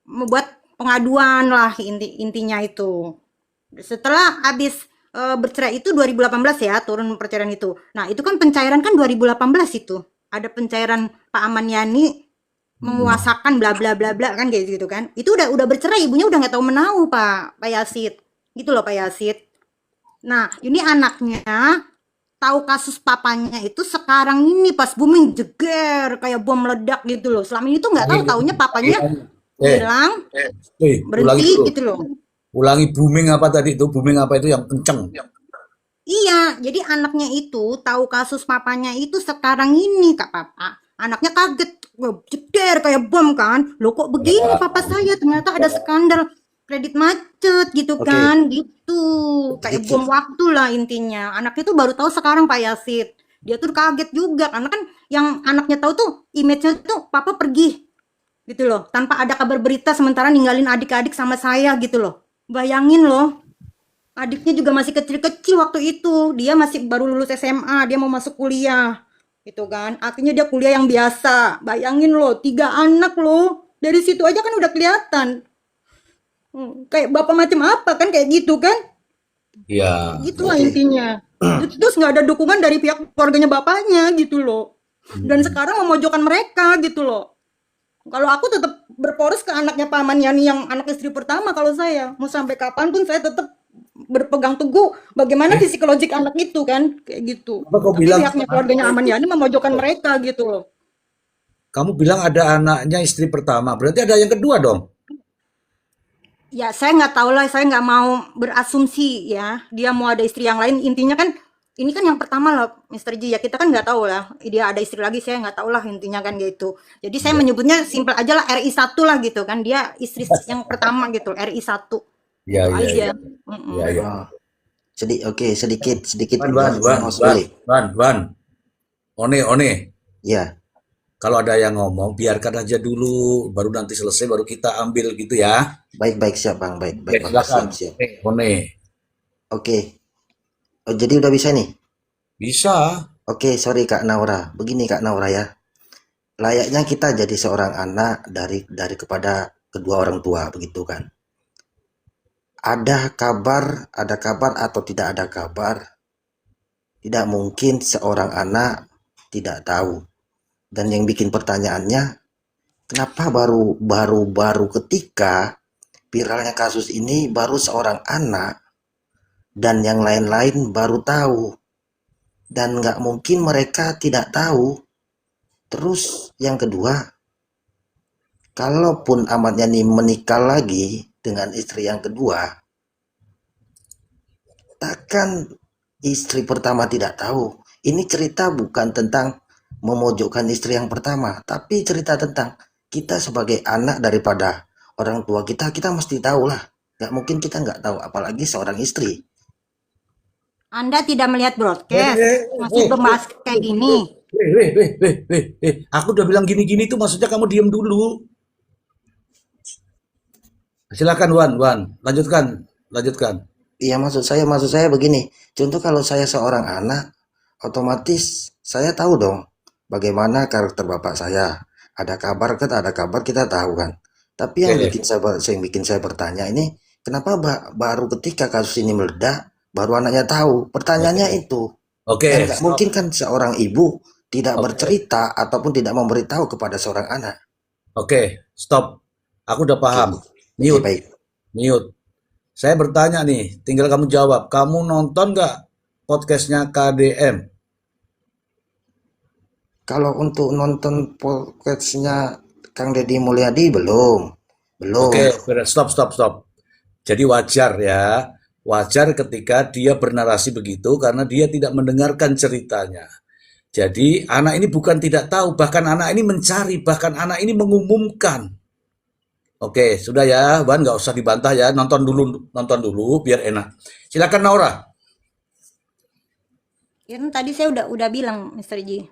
membuat pengaduan lah intinya itu. Setelah habis bercerai itu 2018 ya, turun perceraian itu. Nah itu kan pencairan kan 2018 itu, ada pencairan Pak Aman Yani menguasakan bla bla bla bla kan kayak gitu kan. Itu udah bercerai, ibunya udah nggak tahu menau Pak Yasid, gitu loh Pak Yasid. Nah ini anaknya tahu kasus papanya itu sekarang ini pas booming jeger kayak bom meledak gitu loh. Selama ini tuh nggak tahu, taunya papanya bilang berhenti gitu loh. Ulangi, booming apa tadi itu? Booming apa itu yang kenceng? Iya, jadi anaknya itu tahu kasus papanya itu sekarang ini Kak Papa. Anaknya kaget, jeder kayak bom kan. Loh kok begini papa saya, ternyata ada skandal kredit macet gitu kan, gitu. Kayak bom waktu lah intinya. Anak itu baru tahu sekarang Pak Yasid. Dia tuh kaget juga, karena kan yang anaknya tahu tuh image-nya tuh papa pergi gitu loh, tanpa ada kabar berita, sementara ninggalin adik-adik sama saya gitu loh. Bayangin loh, adiknya juga masih kecil-kecil waktu itu, dia masih baru lulus SMA, dia mau masuk kuliah gitu kan. Akhirnya dia kuliah yang biasa. Bayangin loh, 3 anak loh, dari situ aja kan udah kelihatan kayak bapak macam apa kan, kayak gitu kan. Iya. Gitulah intinya. Terus nggak ada dukungan dari pihak keluarganya bapaknya gitu loh. Dan sekarang memojokkan mereka gitu loh. Kalau aku tetap berporos ke anaknya Pak Aman Yani yang anak istri pertama. Kalau saya mau sampai kapanpun saya tetap berpegang teguh bagaimana psikologik anak itu kan, kayak gitu. Tapi pihaknya keluarganya Aman Yani memojokkan mereka gitu loh. Kamu bilang ada anaknya istri pertama, berarti ada yang kedua dong? Ya saya nggak tahu lah, saya nggak mau berasumsi ya dia mau ada istri yang lain. Intinya kan ini kan yang pertama loh, Mr. Ji, ya kita kan nggak tahu lah, dia ada istri lagi, saya nggak tahu lah intinya kan gitu. Jadi saya menyebutnya simpel aja lah RI 1 lah gitu kan, dia istri yang pertama gitu, RI 1. Iya, Itu iya, aja. iya. Mm-mm. Iya, iya. Oh, sedikit Wan, Mas Willy. One. Ya, Kalau ada yang ngomong, biarkan aja dulu, baru nanti selesai, baru kita ambil gitu ya. baik siap Bang, baik Oke, Bang, silakan. siap. One. Oke. Oh, jadi udah bisa nih. Bisa. Oke, sorry Kak Naura. Begini Kak Naura ya. Layaknya kita jadi seorang anak dari kepada kedua orang tua begitu kan. Ada kabar atau tidak ada kabar, tidak mungkin seorang anak tidak tahu. Dan yang bikin pertanyaannya, kenapa baru ketika viralnya kasus ini baru seorang anak dan yang lain-lain baru tahu, dan nggak mungkin mereka tidak tahu. Terus yang kedua, kalaupun Ahmad Yani menikah lagi dengan istri yang kedua, takkan istri pertama tidak tahu. Ini cerita bukan tentang memojokkan istri yang pertama, tapi cerita tentang kita sebagai anak daripada orang tua kita mesti tahu lah. Nggak mungkin kita nggak tahu, apalagi seorang istri. Anda tidak melihat broadcast, masih membahas kayak gini. Aku udah bilang gini-gini tuh maksudnya kamu diem dulu. Silakan Wan, lanjutkan. Iya, maksud saya begini. Contoh kalau saya seorang anak, otomatis saya tahu dong bagaimana karakter bapak saya. Ada kabar kita tahu kan. Tapi yang bikin saya bertanya ini, kenapa baru ketika kasus ini meledak baru anaknya tahu? Pertanyaannya itu. Dan nggak mungkin kan seorang ibu tidak bercerita ataupun tidak memberitahu kepada seorang anak. Oke, stop. Aku udah paham. Oke, baik. Mute. Saya bertanya nih, tinggal kamu jawab. Kamu nonton nggak podcastnya KDM? Kalau untuk nonton podcastnya Kang Deddy Mulyadi belum. Oke, stop. Jadi wajar ya. Wajar ketika dia bernarasi begitu karena dia tidak mendengarkan ceritanya. Jadi anak ini bukan tidak tahu, bahkan anak ini mencari, bahkan anak ini mengumumkan. Oke, sudah ya, Wan, nggak usah dibantah ya, nonton dulu biar enak. Silakan Naura. Ya, tadi saya udah bilang, Mr. Ji.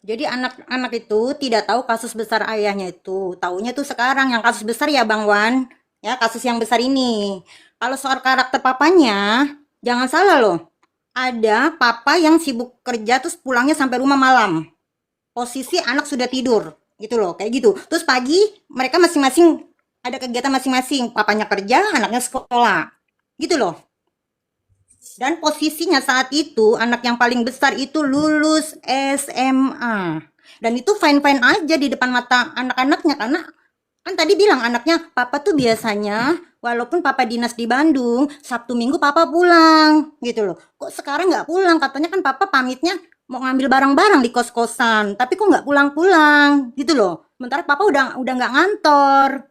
Jadi anak-anak itu tidak tahu kasus besar ayahnya itu. Taunya tuh sekarang yang kasus besar ya Bang Wan. Ya, kasus yang besar ini. Kalau soal karakter papanya, jangan salah loh. Ada papa yang sibuk kerja terus pulangnya sampai rumah malam. Posisi anak sudah tidur, gitu loh, kayak gitu. Terus pagi mereka masing-masing ada kegiatan masing-masing. Papanya kerja, anaknya sekolah. Gitu loh. Dan posisinya saat itu anak yang paling besar itu lulus SMA. Dan itu fine-fine aja di depan mata anak-anaknya karena kan tadi bilang anaknya, papa tuh biasanya walaupun papa dinas di Bandung, Sabtu Minggu papa pulang gitu loh. Kok sekarang nggak pulang? Katanya kan papa pamitnya mau ngambil barang-barang di kos-kosan, tapi kok nggak pulang-pulang gitu loh. Sementara papa udah nggak ngantor.